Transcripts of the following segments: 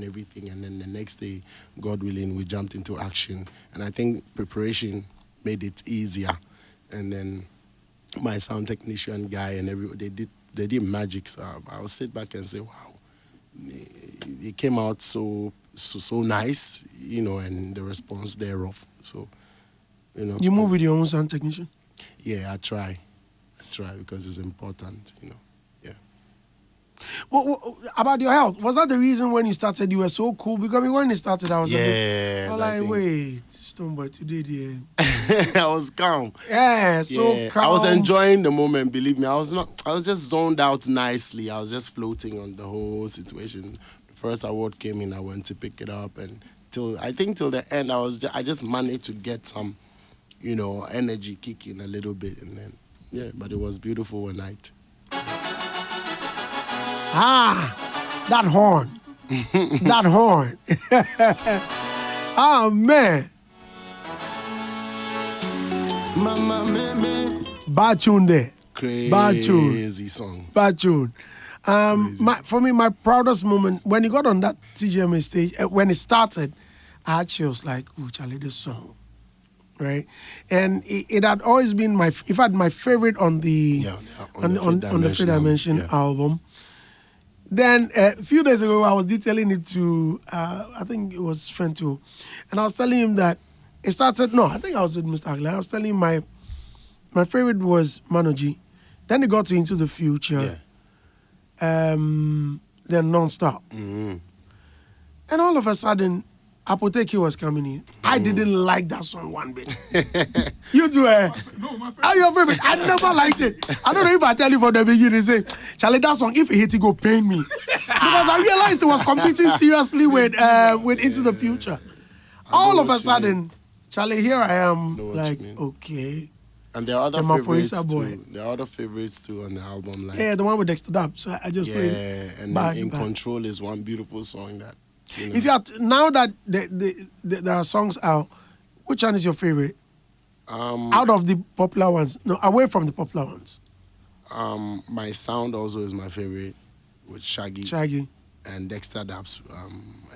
everything. And then the next day, God willing, we jumped into action. And I think preparation made it easier. And then my sound technician guy and they did magic. So I would sit back and say, wow, it came out so nice, and the response thereof. So, You move with your own sound technician? Yeah, I try because it's important, Yeah. Well, about your health, was that the reason when you started you were so cool? Because when you started, I was wait, Stonebwoy, today, dear. I was calm. Yeah, so calm. I was enjoying the moment, believe me. I was just zoned out nicely. I was just floating on the whole situation. The first award came in, I went to pick it up, and till the end, I just managed to get some, energy kicking a little bit, and then, but it was beautiful one night. That horn. That horn. Oh, man. Bad tune there. Crazy song. Bad tune. For me, my proudest moment, when you got on that TGMA stage, when it started, I had chills like, oh, Charlie, this song. Right? And it had always been my favorite on the Fifth Dimension album. Then a few days ago, I was detailing it to, I think it was Fento, and I was telling him that it started, no, I think I was with Mr. Agley. I was telling him my favorite was Manoji. Then it got to Into the Future. Yeah. Then Non-Stop. Mm-hmm. And all of a sudden, Apoteki was coming in. I didn't like that song one bit. You do, No, my favorite. Your favorite? I never liked it. I don't know if I tell you from the beginning, say, Charlie, that song, if it hit, it go pain me. Because I realized it was competing seriously with Into the Future. All of a sudden, Charlie, here I am, okay. And there are other favorites too. There are other favorites too on the album. The one with Dexter Dab. So I just played. Yeah, and In Control is one beautiful song that. If you now that there are songs out, which one is your favorite? Out of the popular ones, no, away from the popular ones. My Sound also is my favorite with Shaggy and Dexter Daps.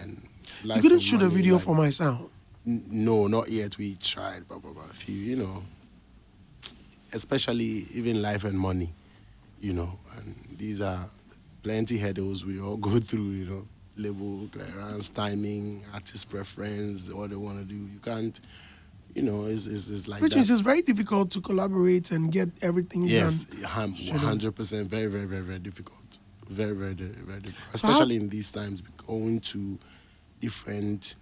And Life you couldn't shoot a video for My Sound. No, not yet. We tried, but a few, especially even Life and Money, and these are plenty hurdles we all go through, label clearance, timing, artist preference, what they want to do. You can't, it's like which that. Which is very difficult to collaborate and get everything done. Yes, 100%. Very, very, very, very difficult. Very, very, very difficult. Especially in these times, going to different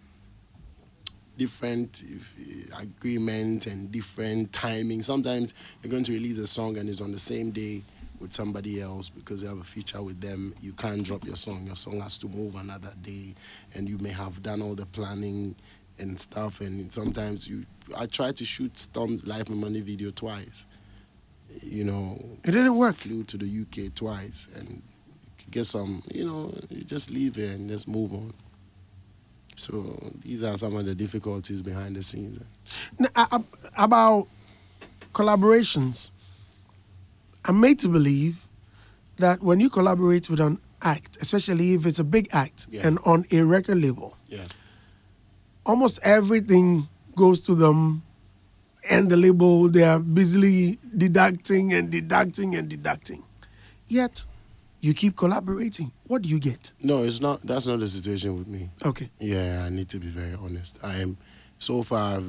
agreement and different timing. Sometimes you're going to release a song and it's on the same day with somebody else because you have a feature with them. You can't drop your song. Your song has to move another day, and you may have done all the planning and stuff. And sometimes I tried to shoot Storm's Life and Money video twice. It didn't work. Flew to the UK twice, and get some. You just leave it and just move on. So these are some of the difficulties behind the scenes. Now, about collaborations. I'm made to believe that when you collaborate with an act, especially if it's a big act and on a record label, almost everything goes to them and the label. They are busily deducting. Yet, you keep collaborating. What do you get? No, it's not. That's not the situation with me. Okay. Yeah, I need to be very honest. So far, I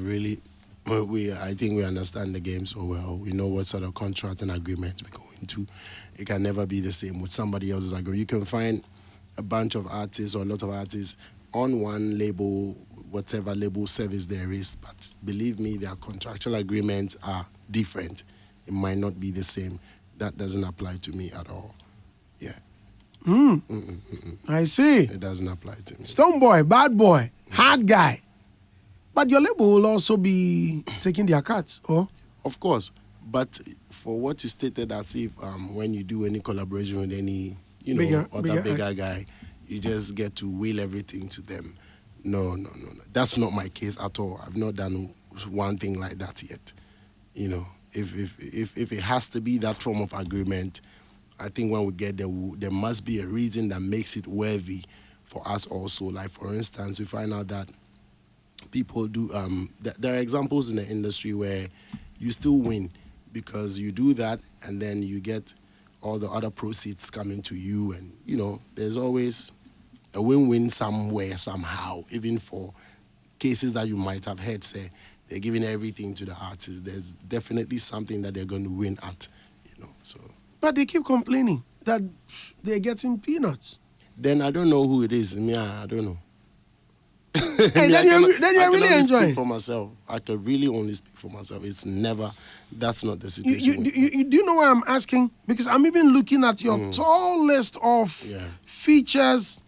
think we understand the game so well. We know what sort of contract and agreements we're going to. It can never be the same with somebody else's agreement. You can find a bunch of artists or a lot of artists on one label, whatever label service there is, but believe me, their contractual agreements are different. It might not be the same. That doesn't apply to me at all. Yeah. I see. It doesn't apply to me. Stonebwoy, bad boy, hard guy. But your label will also be taking their cuts, or? Of course. But for what you stated as if when you do any collaboration with any, bigger guy, you just get to will everything to them. No. That's not my case at all. I've not done one thing like that yet. If it has to be that form of agreement, I think when we get there, there must be a reason that makes it worthy for us also. Like, for instance, we find out that people do, there are examples in the industry where you still win because you do that and then you get all the other proceeds coming to you. And, you know, there's always a win-win somewhere, somehow, even for cases that you might have heard say they're giving everything to the artist. There's definitely something that they're going to win at, you know. So, but they keep complaining that they're getting peanuts. Then I don't know who it is. Me, I don't know. Hey, then you're really enjoying. Speak for myself. I can really only speak for myself. It's never. That's not the situation. Do you know why I'm asking? Because I'm even looking at your tall list of features.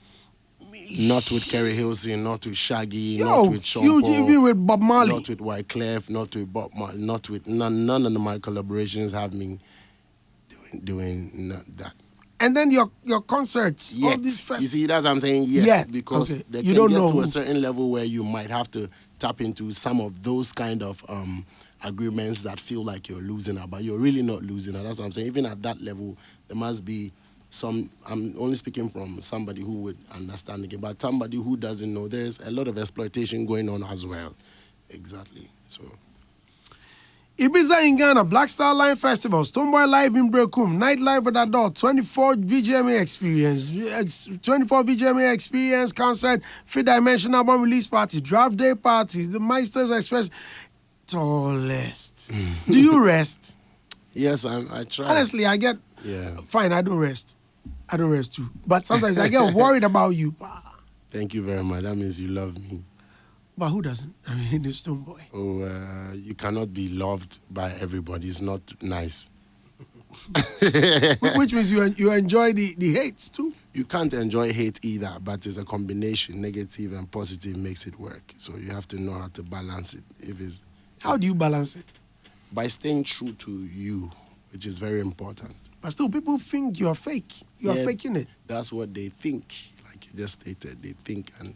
Not with Kerry Hilson, not with Shaggy, not with Sean Paul, even with Bob Marley, not with Wyclef, not with Bob Marley, not with none of my collaborations have me doing that. And then your concerts, yet. All these You see, that's what I'm saying. Yet. Because they can get to a certain level where you might have to tap into some of those kind of agreements that feel like you're losing out, but you're really not losing out. That's what I'm saying. Even at that level, there must be some. I'm only speaking from somebody who would understand the game, but somebody who doesn't know, there's a lot of exploitation going on as well. Exactly. So. Ibiza in Ghana, Black Star Line Festival, Stonebwoy Live in Brekum, Night Live with Adult, 24 VGMA Experience concert, 3-dimensional album release party, draft day party, the Meisters Express. Tallest. Do you rest? Yes, I try. Honestly, I get. Yeah. Fine, I don't rest. I don't rest too. But sometimes I get worried about you. Thank you very much. That means you love me. But who doesn't? I mean, the Stonebwoy. Oh, you cannot be loved by everybody. It's not nice. Which means you enjoy the hates too? You can't enjoy hate either, but it's a combination. Negative and positive makes it work. So you have to know how to balance it. How do you balance it? By staying true to you, which is very important. But still, people think you are fake. You are faking it. That's what they think. Like you just stated, they think, and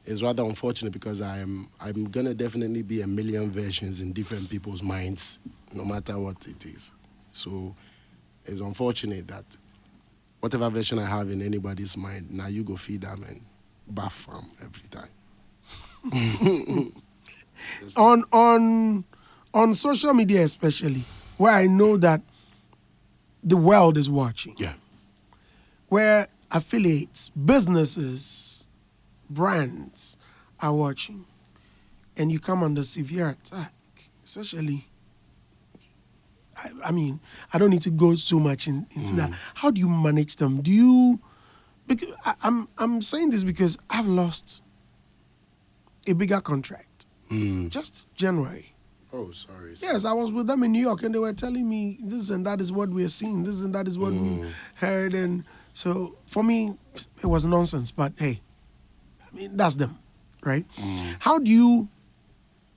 it's rather unfortunate because I'm gonna definitely be a million versions in different people's minds, no matter what it is. So it's unfortunate that whatever version I have in anybody's mind, now you go feed them and bath them every time. on social media especially, where I know that the world is watching. Yeah. Where affiliates, businesses, brands are watching, and you come under severe attack, especially. I mean, I don't need to go so much into that. How do you manage them? Do you? Because I'm saying this because I've lost a bigger contract just January. Oh, sorry. Yes, I was with them in New York, and they were telling me this and that is what we're seeing. This and that is what we heard, and so for me, it was nonsense. But hey, I mean, that's them, right? How do you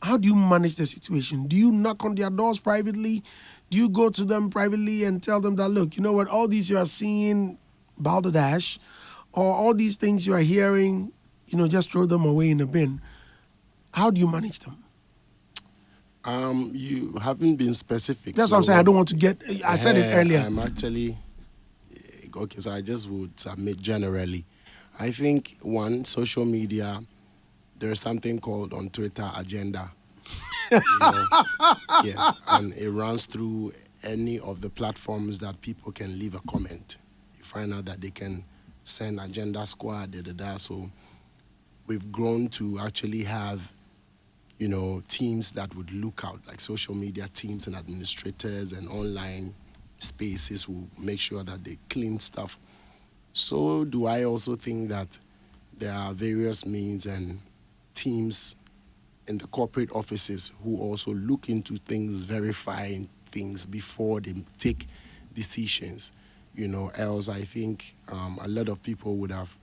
manage the situation? Do you knock on their doors privately? Do you go to them privately and tell them that, look, you know what, all these you are seeing, balderdash, or all these things you are hearing, you know, just throw them away in a bin? How do you manage them? You haven't been specific. That's what I'm saying. I don't want to get. I said it earlier. I'm actually okay. So I just would submit generally. I think one, social media. There's something called on Twitter agenda. You know? Yes, and it runs through any of the platforms that people can leave a comment. You find out that they can send agenda squad. So we've grown to actually have, you know, teams that would look out, like social media teams and administrators and online spaces will make sure that they clean stuff. So do I also think that there are various means and teams in the corporate offices who also look into things, verifying things before they take decisions. You know, else I think a lot of people would have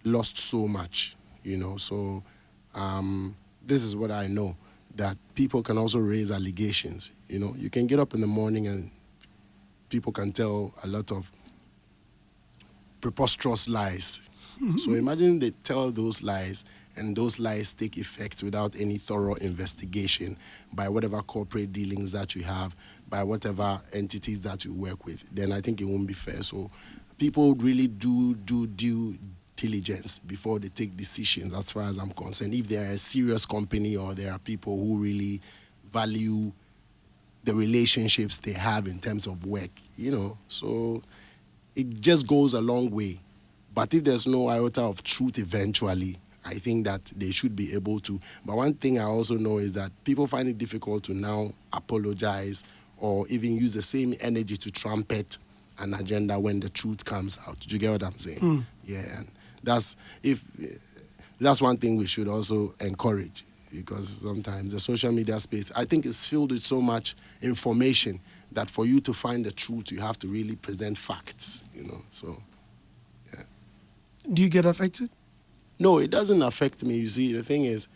lost so much, you know. So this is what I know, that people can also raise allegations. You know, you can get up in the morning and people can tell a lot of preposterous lies. So imagine they tell those lies and those lies take effect without any thorough investigation by whatever corporate dealings that you have, by whatever entities that you work with. Then I think it won't be fair. So people really do due diligence before they take decisions, as far as I'm concerned. If they're a serious company or there are people who really value the relationships they have in terms of work, so it just goes a long way. But if there's no iota of truth eventually, I think that they should be able to. But one thing I also know is that people find it difficult to now apologize or even use the same energy to trumpet an agenda when the truth comes out. Do you get what I'm saying? Yeah, and that's one thing we should also encourage, because sometimes the social media space, I think, is filled with so much information that for you to find the truth, you have to really present facts, so, yeah. Do you get affected? No, it doesn't affect me. You see, the thing is,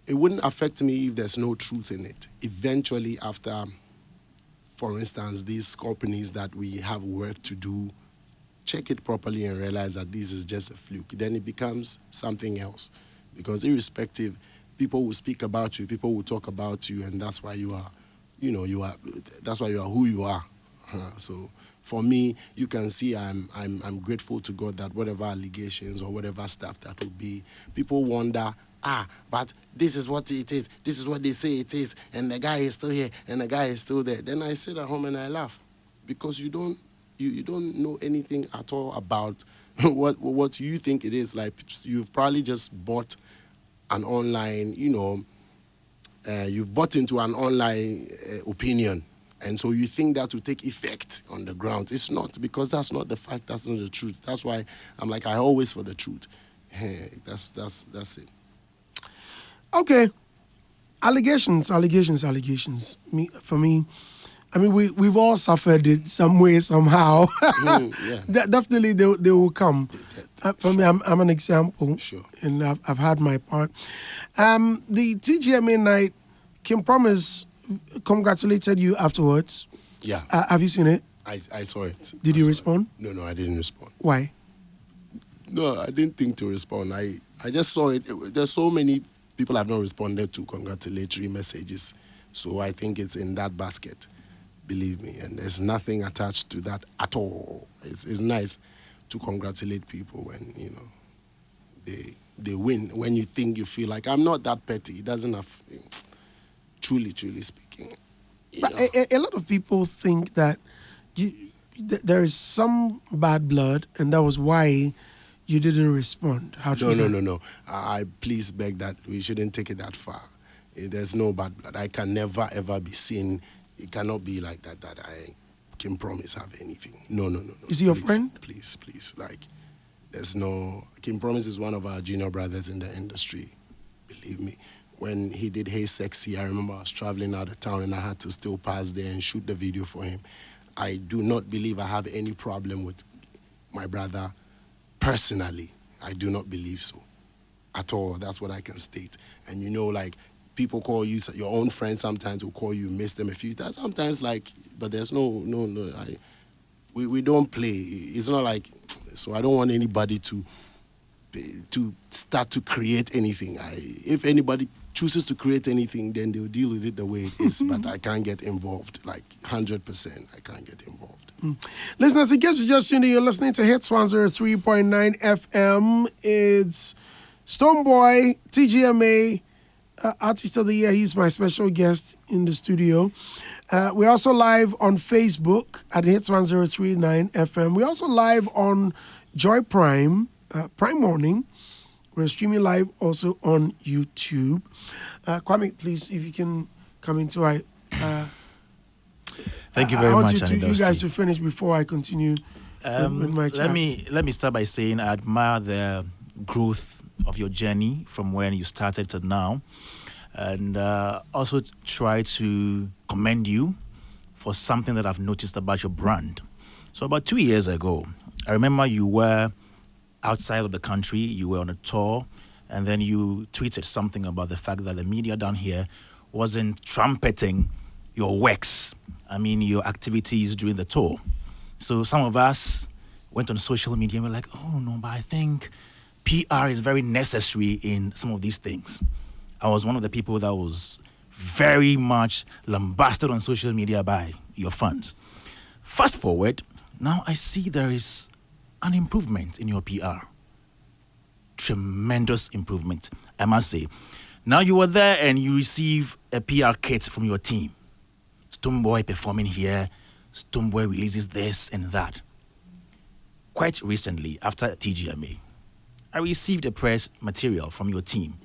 it wouldn't affect me if there's no truth in it. Eventually, after, for instance, these companies that we have work to do, check it properly and realize that this is just a fluke. Then it becomes something else. Because irrespective, people will speak about you, people will talk about you, and that's why you are, that's why you are who you are. So for me, you can see I'm grateful to God that whatever allegations or whatever stuff that would be, people wonder, but this is what it is, this is what they say it is, and the guy is still here, and the guy is still there. Then I sit at home and I laugh, because you don't know anything at all about what you think it is. Like, you've probably just bought an online, you've bought into an online opinion, and so you think that will take effect on the ground. It's not, because that's not the fact, that's not the truth. That's why I'm like, I always for the truth. That's it. Okay. Allegations. For me, I mean, we've all suffered it some way, somehow. Yeah. Definitely, they will come. For me, I'm an example. Sure. And I've had my part. The TGMA night, Kim Promise congratulated you afterwards. Yeah. Have you seen it? I saw it. Did you respond? No, I didn't respond. Why? No, I didn't think to respond. I just saw it. There's so many people have not responded to congratulatory messages. So I think it's in that basket. Believe me, and there's nothing attached to that at all. It's nice to congratulate people when they win. When you feel like, I'm not that petty. It doesn't have, truly speaking. But a lot of people think that there is some bad blood, and that was why you didn't respond. No. I please beg that we shouldn't take it that far. There's no bad blood. I can never ever be seen. It cannot be like that I can promise have anything. No. Is he your friend? Please. Like, there's no... Kim Promise is one of our junior brothers in the industry. Believe me. When he did Hey Sexy, I remember I was traveling out of town and I had to still pass there and shoot the video for him. I do not believe I have any problem with my brother personally. I do not believe so at all. That's what I can state. And like, people call you, your own friends sometimes will call you, miss them a few times. Sometimes, but there's no. We don't play. It's not like, so I don't want anybody to start to create anything. If anybody chooses to create anything, then they'll deal with it the way it is. But I can't get involved, 100%. I can't get involved. Listeners, in case you just tuned in, you're listening to Hits 103.9 FM. It's Stonebwoy, TGMA, Artist of the Year. He's my special guest in the studio. We're also live on Facebook at Hits 103.9 FM. We're also live on Joy Prime, Prime Morning. We're streaming live also on YouTube. Kwame, please, if you can come into Thank you very much, you guys to finish before I continue with my chat. Let me start by saying I admire the growth of your journey from when you started to now, and also try to commend you for something that I've noticed about your brand. So about 2 years ago, I remember you were outside of the country, you were on a tour, and then you tweeted something about the fact that the media down here wasn't trumpeting your works, your activities during the tour. So some of us went on social media and were like, oh no, but I think PR is very necessary in some of these things. I was one of the people that was very much lambasted on social media by your fans. Fast forward, Now I see there is an improvement in your PR. Tremendous improvement, I must say. Now you were there and you receive a PR kit from your team. Stonebwoy performing here, Stonebwoy releases this and that. Quite recently, after TGMA, I received a press material from your team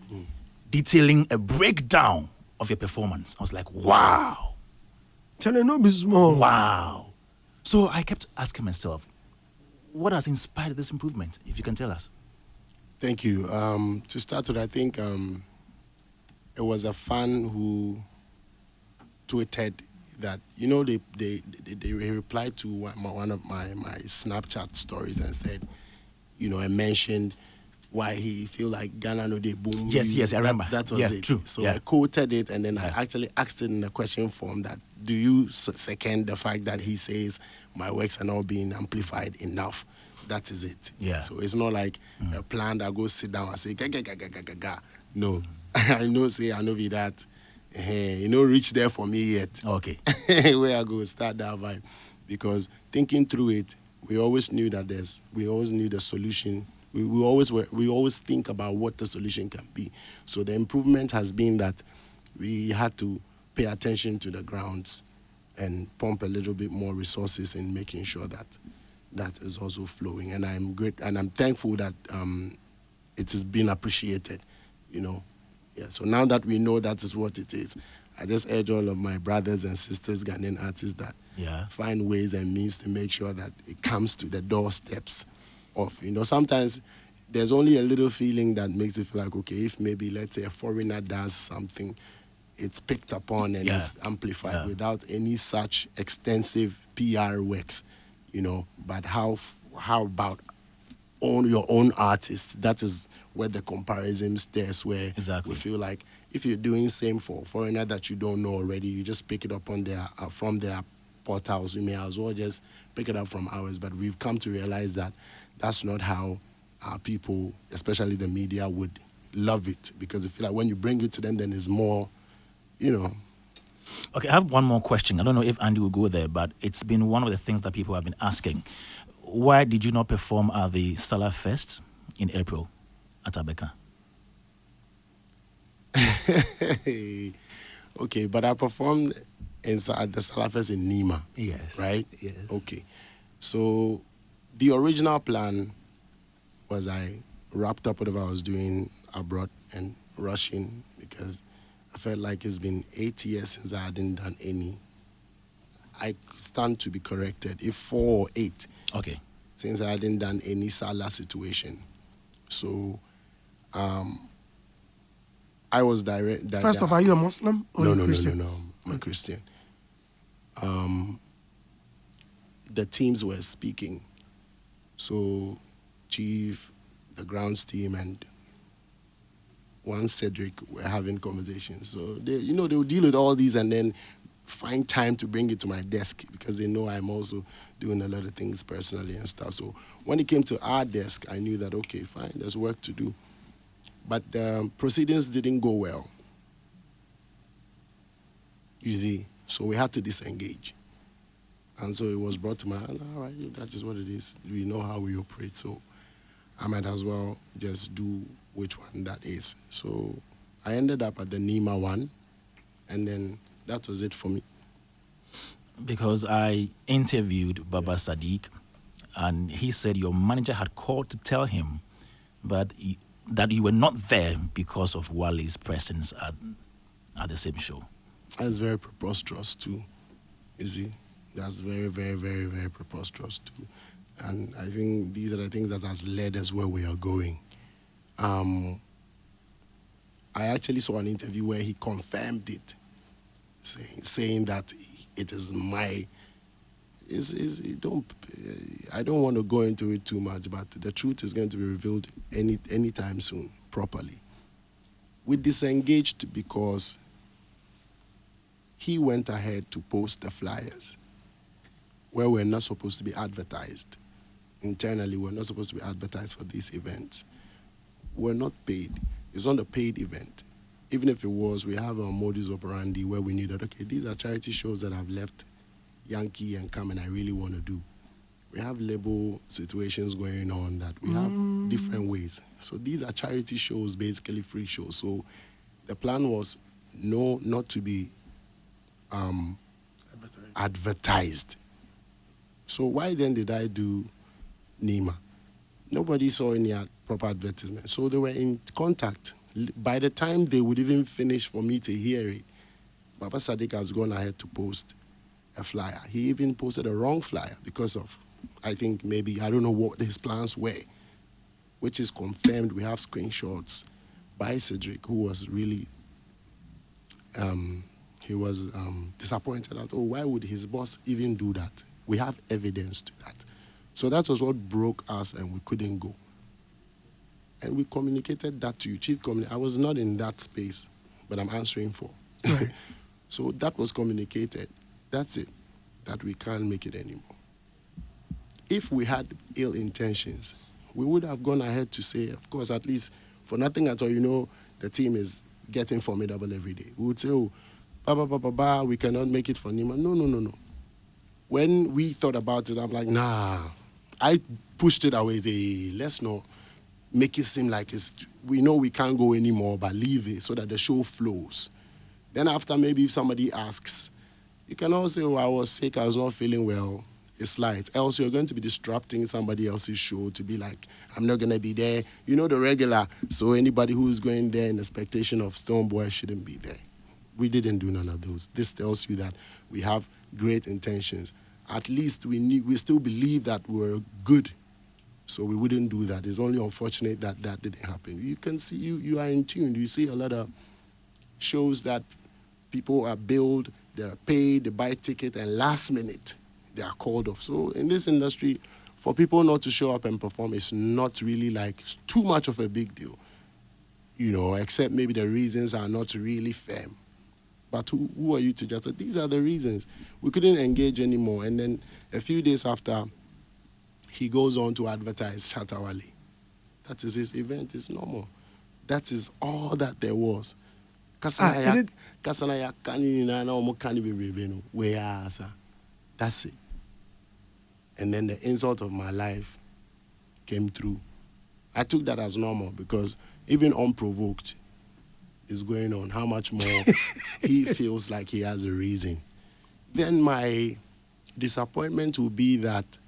detailing a breakdown of your performance. I was like, wow. Tell no be small. Wow. So I kept asking myself, what has inspired this improvement, if you can tell us? Thank you. To start with, I think it was a fan who tweeted that, you know, they replied to one of my Snapchat stories and said, you know, I mentioned why he feel like Ghana no they boom. Yes, I remember. That was it. True. So I quoted it, and then I actually asked it in the question form that, do you second the fact that he says my works are not being amplified enough? That is it. Yeah. So it's not like a plan that goes sit down and say ga ga ga ga ga ga ga. No, I know say I know be that. You know, reach there for me yet. Okay. Where I go start that vibe, because thinking through it, we always knew that we always knew the solution. We always think about what the solution can be. So the improvement has been that we had to pay attention to the grounds and pump a little bit more resources in making sure that that is also flowing. And I'm great, and I'm thankful that it has been appreciated, you know. Yeah, so now that we know that is what it is, I just urge all of my brothers and sisters, Ghanaian artists, that find ways and means to make sure that it comes to the doorsteps of, you know, sometimes there's only a little feeling that makes it feel like, okay, if maybe, let's say, a foreigner does something, it's picked upon and it's amplified without any such extensive PR works, you know. But how about your own artist? That is where the comparison stares, where we feel like if you're doing same for a foreigner that you don't know already, you just pick it up on their from their portals. You may as well just pick it up from ours. But we've come to realize that that's not how our people, especially the media, would love it, because they feel like when you bring it to them, then it's more, you know. Okay, I have one more question. I don't know if Andy will go there, but it's been one of the things that people have been asking. Why did you not perform at the Salah Fest in April at Abeka? Okay, but I performed at the Salah Fest in Nima. Yes. Right? Yes. Okay. So the original plan was I wrapped up whatever I was doing abroad and rushing, because I felt like it's been 8 years since I hadn't done any. I stand to be corrected, if 4 or 8. Okay. Since I hadn't done any Salah situation. So I was direct. First off, are you a Muslim or no, a Christian? No. I'm a Christian. The teams were speaking. So Chief, the grounds team, and one Cedric were having conversations. So they will deal with all these and then find time to bring it to my desk, because they know I'm also doing a lot of things personally and stuff. So when it came to our desk, I knew that, okay, fine, there's work to do. But the proceedings didn't go well, you see. So we had to disengage. And so it was brought to my hand, all right, that is what it is. We know how we operate, so I might as well just do which one that is. So I ended up at the Nima one, and then that was it for me. Because I interviewed Baba Sadiq, and he said your manager had called to tell him that you were not there because of Wale's presence at the same show. That's very preposterous too, you see. That's very, very, very, very preposterous too. And I think these are the things that has led us where we are going. I actually saw an interview where he confirmed it, saying that it is my. I don't want to go into it too much, but the truth is going to be revealed anytime soon, properly. We disengaged because he went ahead to post the flyers where we're not supposed to be advertised. Internally, we're not supposed to be advertised for these events. We're not paid. It's not a paid event. Even if it was, we have a modus operandi where we knew that, okay, these are charity shows that I've left Yankee and come and I really want to do. We have label situations going on that we have different ways. So these are charity shows, basically free shows. So the plan was not to be advertised. So why then did I do Nima? Nobody saw any proper advertisement. So they were in contact. By the time they would even finish for me to hear it, Baba Sadiq has gone ahead to post a flyer. He even posted a wrong flyer because of, I think maybe, I don't know what his plans were, which is confirmed. We have screenshots by Cedric, who was really, he was disappointed at, why would his boss even do that? We have evidence to that. So that was what broke us and we couldn't go. And we communicated that to you, Chief Communicator. I was not in that space, but I'm answering for. Right. So that was communicated. That's it, that we can't make it anymore. If we had ill intentions, we would have gone ahead to say, of course, at least for nothing at all, the team is getting formidable every day. We would say, we cannot make it for Nima. No. When we thought about it, I'm like, nah. I pushed it away. Say, let's not make it seem like we know we can't go anymore, but leave it so that the show flows. Then after, maybe if somebody asks, you can also say, I was sick, I was not feeling well. It's light. Else you're going to be disrupting somebody else's show to be like, I'm not going to be there. The regular. So anybody who's going there in expectation of Stonebwoy shouldn't be there. We didn't do none of those. This tells you that we have great intentions. At least we still believe that we're good. So we wouldn't do that. It's only unfortunate that that didn't happen. You can see, you are in tune. You see a lot of shows that people are billed, they're paid, they buy ticket, and last minute they are called off. So in this industry, for people not to show up and perform is not really like too much of a big deal, except maybe the reasons are not really firm. But who are you to just say, these are the reasons. We couldn't engage anymore. And then a few days after, he goes on to advertise Shatawale. That is his event. It's normal. That is all that there was. That's it. And then the insult of my life came through. I took that as normal because even unprovoked is going on. How much more he feels like he has a reason. Then my disappointment will be that,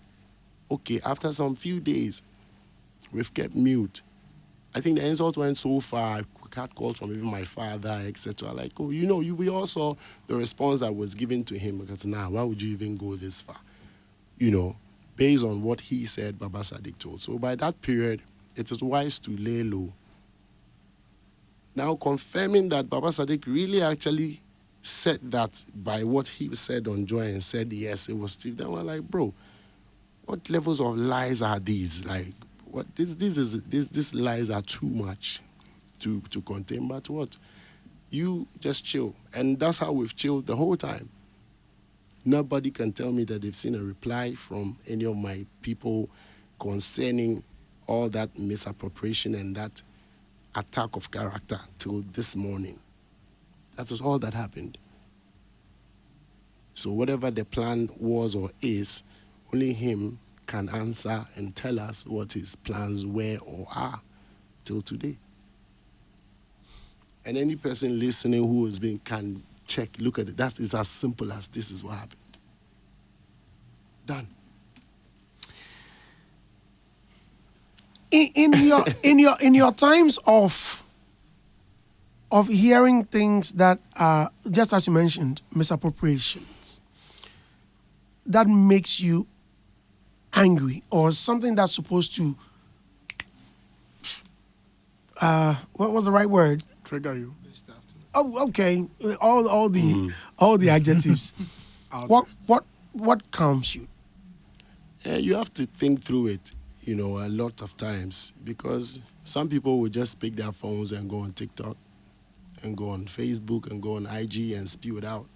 okay, after some few days, we've kept mute. I think the insult went so far, I had calls from even my father, etc. Like, we all saw the response that was given to him because why would you even go this far? Based on what he said, Baba Sadiq told. So by that period, it is wise to lay low. Now confirming that Baba Sadiq really actually said that by what he said on Joy and said, yes, it was Steve. Then we're like, bro, what levels of lies are these? Like, what these lies are too much to contain. But what? You just chill. And that's how we've chilled the whole time. Nobody can tell me that they've seen a reply from any of my people concerning all that misappropriation and that attack of character till this morning. That was all that happened. So whatever the plan was or is, only him can answer and tell us what his plans were or are till today. And any person listening who has been can check, look at it. That is as simple as this is what happened. Done. In your times of hearing things that are, just as you mentioned, misappropriations, that makes you angry, or something that's supposed to what was the right word? Trigger you. Oh, okay. All the adjectives. What calms you? You have to think through it, a lot of times, because some people will just pick their phones and go on TikTok and go on Facebook and go on IG and spew it out.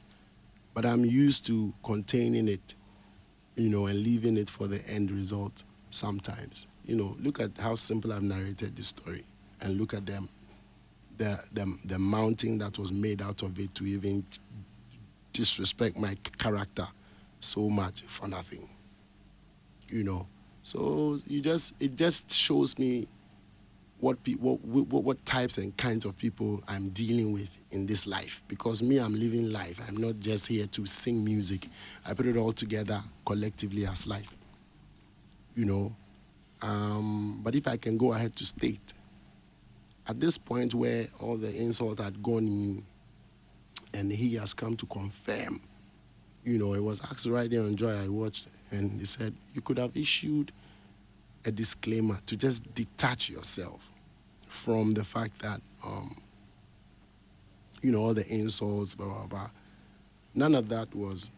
But I'm used to containing it, and leaving it for the end result sometimes. Look at how simple I've narrated this story, and look at them, the mounting that was made out of it to even disrespect my character so much for nothing. you know. So it just shows me what types and kinds of people I'm dealing with in this life. Because me, I'm living life. I'm not just here to sing music. I put it all together collectively as life, you know. But if I can go ahead to state, at this point where all the insult had gone in, and he has come to confirm, you know, it was actually right there on Joy I watched, and he said, you could have issued a disclaimer to just detach yourself from the fact that, you know, all the insults, blah, blah, blah. None of that was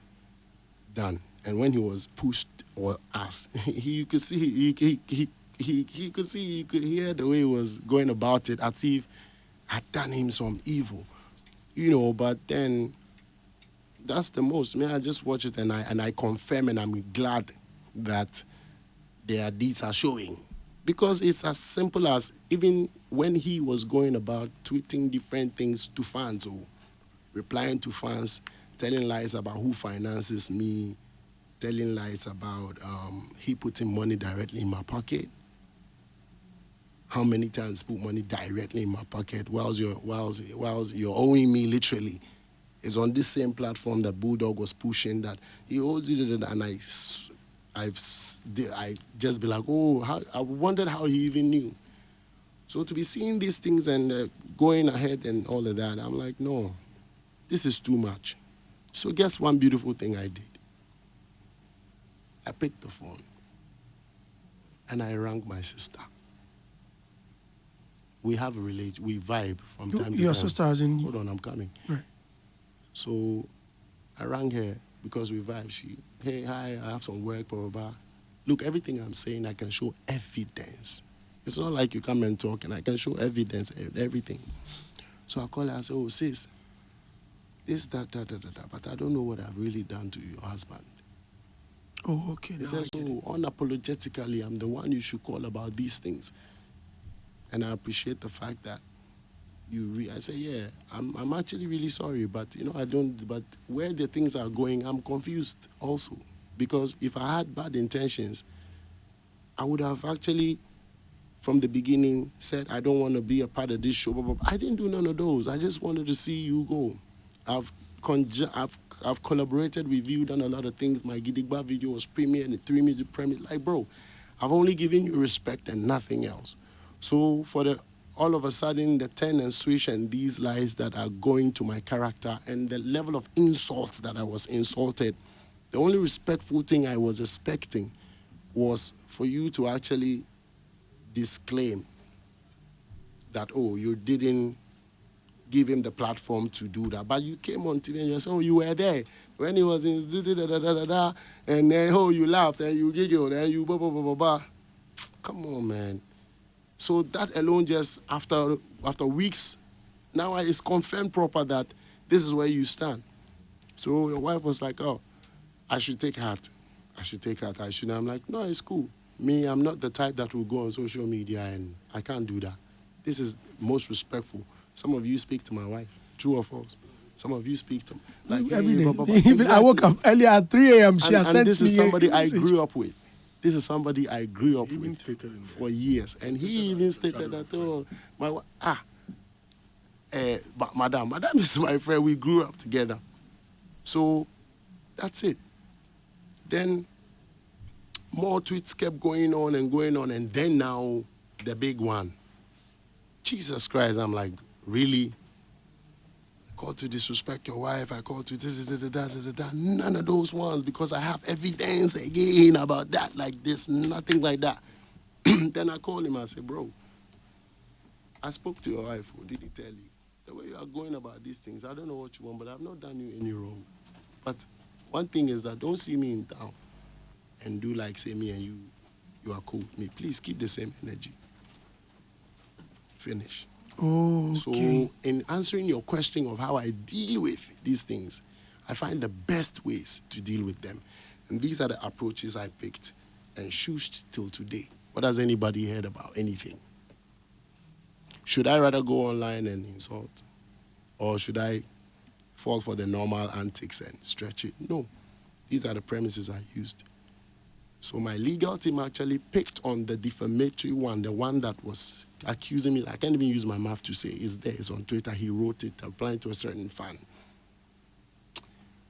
done. And when he was pushed or asked, you could see, he could hear the way he was going about it as if I had done him some evil, you know. But then that's the most. I just watch it and I confirm, and I'm glad that their deeds are showing. Because it's as simple as, even when he was going about tweeting different things to fans, or replying to fans, telling lies about who finances me, telling lies about he putting money directly in my pocket. How many times put money directly in my pocket whilst you're owing me literally. It's on this same platform that Bulldog was pushing that he owes you, and I just be like, oh, I wondered how he even knew. So to be seeing these things and going ahead and all of that, I'm like, no, this is too much. So guess one beautiful thing I did? I picked the phone and I rang my sister. We have a relation, we vibe from time to time. Your sister as in... Hold on, I'm coming. Right. So I rang her because we vibe. She, hey, hi, I have some work, blah, blah, blah. Look, everything I'm saying, I can show evidence. It's not like you come and talk, and I can show evidence and everything. So I call her and say, oh, sis, this, that, but I don't know what I've really done to your husband. Oh, okay. He says, oh, unapologetically, I'm the one you should call about these things. And I appreciate the fact that I say, yeah, I'm actually really sorry, but, you know, but where the things are going, I'm confused also. Because if I had bad intentions, I would have actually, from the beginning, said, I don't want to be a part of this show. But I didn't do none of those. I just wanted to see you go. I've collaborated with you, done a lot of things. My Gidigba video was premiered in 3 music premiere. Like, bro, I've only given you respect and nothing else. So for all of a sudden, the turn and switch and these lies that are going to my character and the level of insults that I was insulted, the only respectful thing I was expecting was for you to actually disclaim that, oh, you didn't give him the platform to do that. But you came on TV and you said, oh, you were there when he was in and then, oh, you laughed and you giggled and you blah, blah, blah, blah, blah. Come on, man. So that alone, just after weeks, now it's confirmed proper that this is where you stand. So your wife was like, oh, I should take heart. I'm like, no, it's cool. Me, I'm not the type that will go on social media, and I can't do that. This is most respectful. Some of you speak to my wife, true or false. Some of you speak to me. Like, every day. Exactly. I woke up earlier at 3 a.m. She has sent me. This is somebody I grew up with. This is somebody I grew up with for years. And he even stated that, oh, Madam is my friend. We grew up together. So that's it. Then more tweets kept going on, and then now the big one. Jesus Christ, I'm like, really? I called to disrespect your wife, I called to none of those ones, because I have evidence again about that, like this, nothing like that. Then I called him, I said, bro, I spoke to your wife, what did he tell you? The way you are going about these things, I don't know what you want, but I've not done you any wrong. But one thing is that don't see me in town and do like say me and you are cool with me. Please keep the same energy. Finish. Oh, okay. So in answering your question of how I deal with these things, I find the best ways to deal with them. And these are the approaches I picked and shushed till today. What has anybody heard about anything? Should I rather go online and insult? Or should I fall for the normal antics and stretch it? No. These are the premises I used. So my legal team actually picked on the defamatory one, the one that was accusing me. I can't even use my mouth to say it's there. It's on Twitter. He wrote it, applying to a certain fan.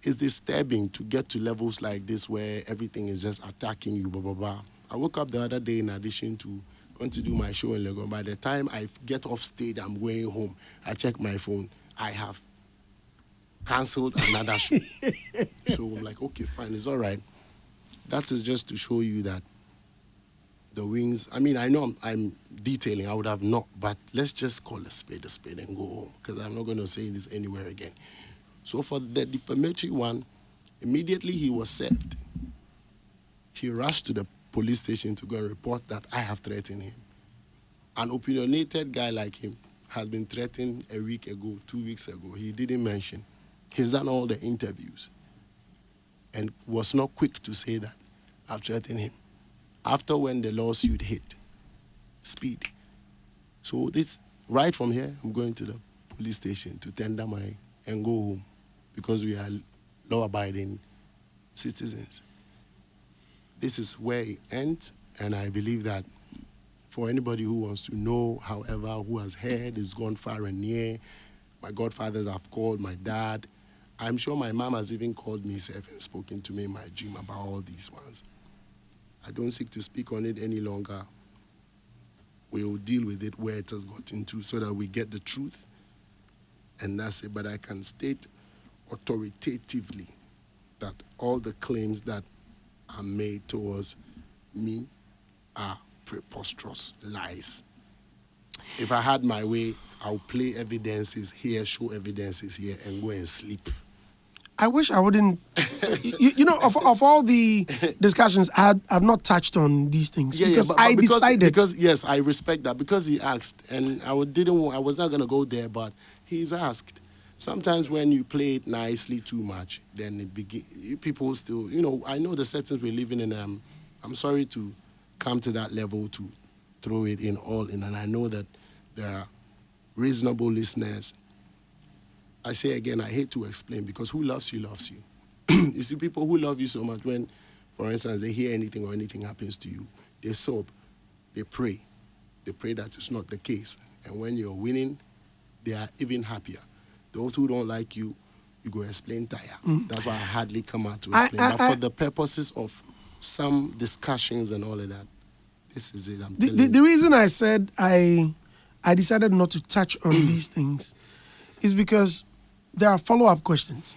It's disturbing to get to levels like this where everything is just attacking you, blah, blah, blah. I woke up the other day in addition to want to do my show in Legon. By the time I get off stage, I'm going home. I check my phone. I have cancelled another show. So I'm like, okay, fine, it's all right. That is just to show you that the wings, I mean, I know I'm detailing, I would have not, but let's just call a spade and go home, because I'm not going to say this anywhere again. So for the defamatory one, immediately he was served. He rushed to the police station to go and report that I have threatened him. An opinionated guy like him has been threatened a week ago, 2 weeks ago. He didn't mention. He's done all the interviews and was not quick to say that I've threatened him. After when the lawsuit hit, speed. So this, right from here, I'm going to the police station to tender and go home, because we are law-abiding citizens. This is where it ends, and I believe that for anybody who wants to know, however, who has heard, has gone far and near, my godfathers have called, my dad. I'm sure my mom has even called me and spoken to me in my dream about all these ones. I don't seek to speak on it any longer. We will deal with it where it has gotten to so that we get the truth, and that's it. But I can state authoritatively that all the claims that are made towards me are preposterous lies. If I had my way, I'll play evidences here, show evidences here, and go and sleep. I wish I wouldn't. You know, of all the discussions, I've not touched on these things because I decided. Because yes, I respect that, because he asked, and I was not gonna go there, but he's asked. Sometimes when you play it nicely too much, then people still, you know, I know the settings we're living in. I'm sorry to come to that level to throw it in all in, and I know that there are reasonable listeners. I say again, I hate to explain, because who loves you loves you. You see, people who love you so much, when, for instance, they hear anything or anything happens to you, they sob, they pray. They pray that it's not the case. And when you're winning, they are even happier. Those who don't like you, you go explain tire. That's why I hardly come out to explain. But for the purposes of some discussions and all of that, this is it. I'm telling you. The reason I said I decided not to touch on these things is because there are follow-up questions.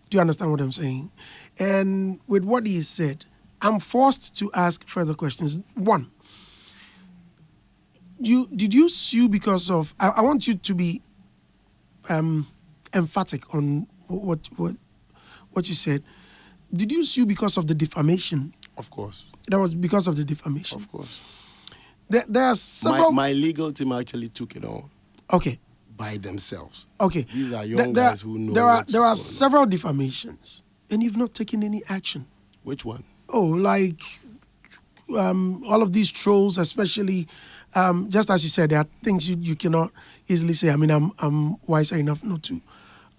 Do you understand what I'm saying? And with what he said, I'm forced to ask further questions. One, did you sue because of? I want you to be emphatic on what you said. Did you sue because of the defamation? Of course. That was because of the defamation. Of course. There are several. My legal team actually took it on. Okay. By themselves. Okay. These are young guys who know. There are several defamations, and you've not taken any action. Which one? Oh, like all of these trolls, especially. Just as you said, there are things you cannot easily say. I mean, I'm wiser enough not to,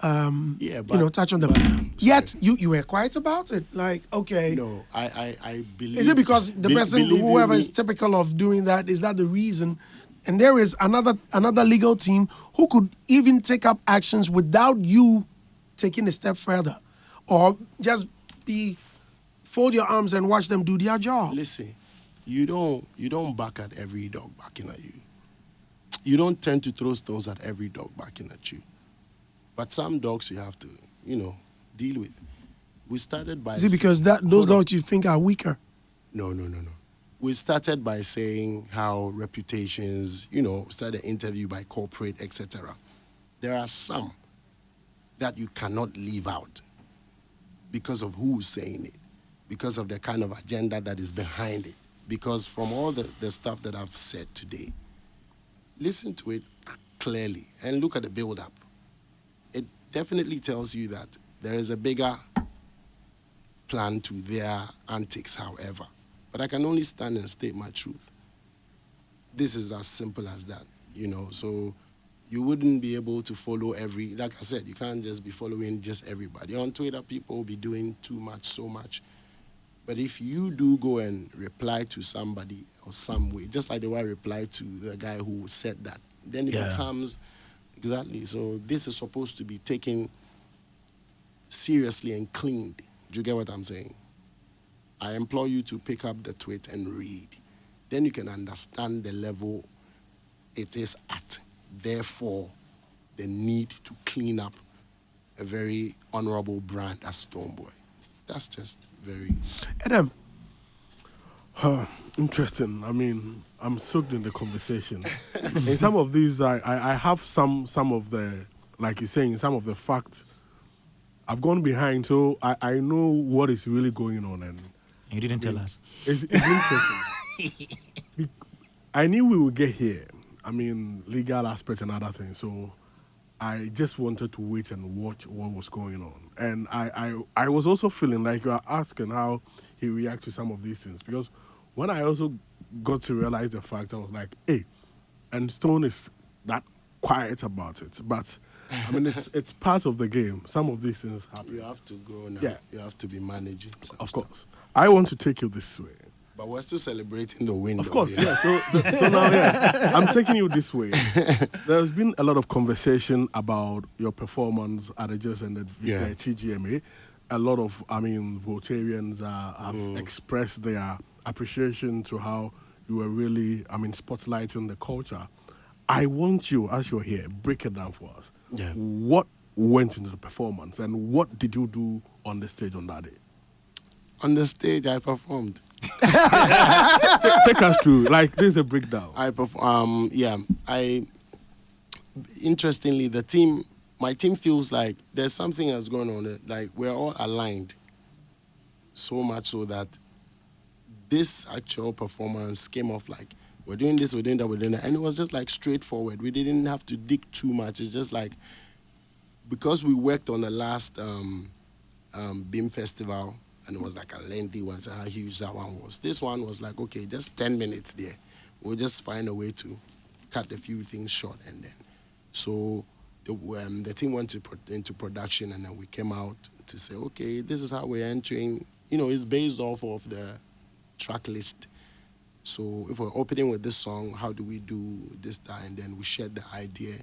touch on them. Yet you were quiet about it. Like, okay. No, I believe. Is it because the person, whoever is typical of doing that, is that the reason? And there is another legal team who could even take up actions without you taking a step further, or just fold your arms and watch them do their job. Listen. You don't bark at every dog barking at you. You don't tend to throw stones at every dog barking at you. But some dogs you have to, deal with. We started by... Is it because those dogs you think are weaker? No. We started by saying how reputations, started interview by corporate, etc. There are some that you cannot leave out because of who's saying it, because of the kind of agenda that is behind it. Because from all the stuff that I've said today, listen to it clearly and look at the build-up. It definitely tells you that there is a bigger plan to their antics, however. But I can only stand and state my truth. This is as simple as that, So you wouldn't be able to follow like I said, you can't just be following just everybody. On Twitter, people will be doing too much, so much. But if you do go and reply to somebody or some way, just like the way I replied to the guy who said that, then it becomes exactly. So this is supposed to be taken seriously and cleaned. Do you get what I'm saying? I implore you to pick up the tweet and read. Then you can understand the level it is at. Therefore, the need to clean up a very honorable brand as Stonebwoy. That's just very... Adam. Interesting. I mean, I'm soaked in the conversation. In some of these, I have some of the, like you're saying, some of the facts I've gone behind, so I know what is really going on. And you didn't tell us. It's interesting. I knew we would get here. I mean, legal aspect and other things. So I just wanted to wait and watch what was going on. And I was also feeling like you are asking how he reacts to some of these things. Because when I also got to realize the fact, I was like, hey, and Stone is that quiet about it. But, I mean, it's part of the game. Some of these things happen. You have to grow now. Yeah. You have to be managing some Of stuff. course. I want to take you this way. But we're still celebrating the win. Of course, yeah. So now, yeah, I'm taking you this way. There's been a lot of conversation about your performance at the Just and the TGMA. A lot of, I mean, Voltarians have expressed their appreciation to how you were really, I mean, spotlighting the culture. I want you, as you're here, break it down for us. Yeah. What went into the performance and what did you do on the stage on that day? On the stage, I performed. Take us through. Like, this is a breakdown. Interestingly, my team feels like there's something that's going on. Like, we're all aligned. So much so that this actual performance came off like, we're doing this, we're doing that, we're doing that. And it was just like straightforward. We didn't have to dig too much. It's just like, because we worked on the last Beam Festival, and it was like a lengthy one, so how huge that one was. This one was like, okay, just 10 minutes there. We'll just find a way to cut a few things short. And then, so the team went into production, and then we came out to say, okay, this is how we're entering. You know, it's based off of the track list. So if we're opening with this song, how do we do this, that? And then we shared the idea.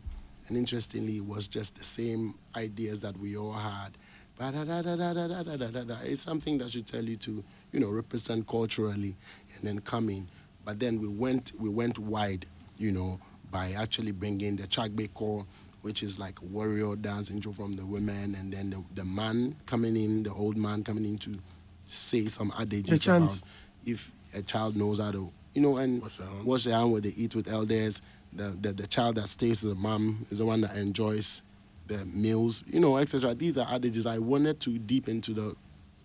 And interestingly, it was just the same ideas that we all had. It's something that should tell you to, you know, represent culturally and then come in. But then we went wide, you know, by actually bringing the Chagbe core, which is like a warrior dance intro from the women, and then the man coming in, the old man coming in to say some adages about if a child knows how to, you know, and wash their hand when they eat with elders. The child that stays with the mom is the one that enjoys the meals, you know, etc. These are adages. I wanted to deep into the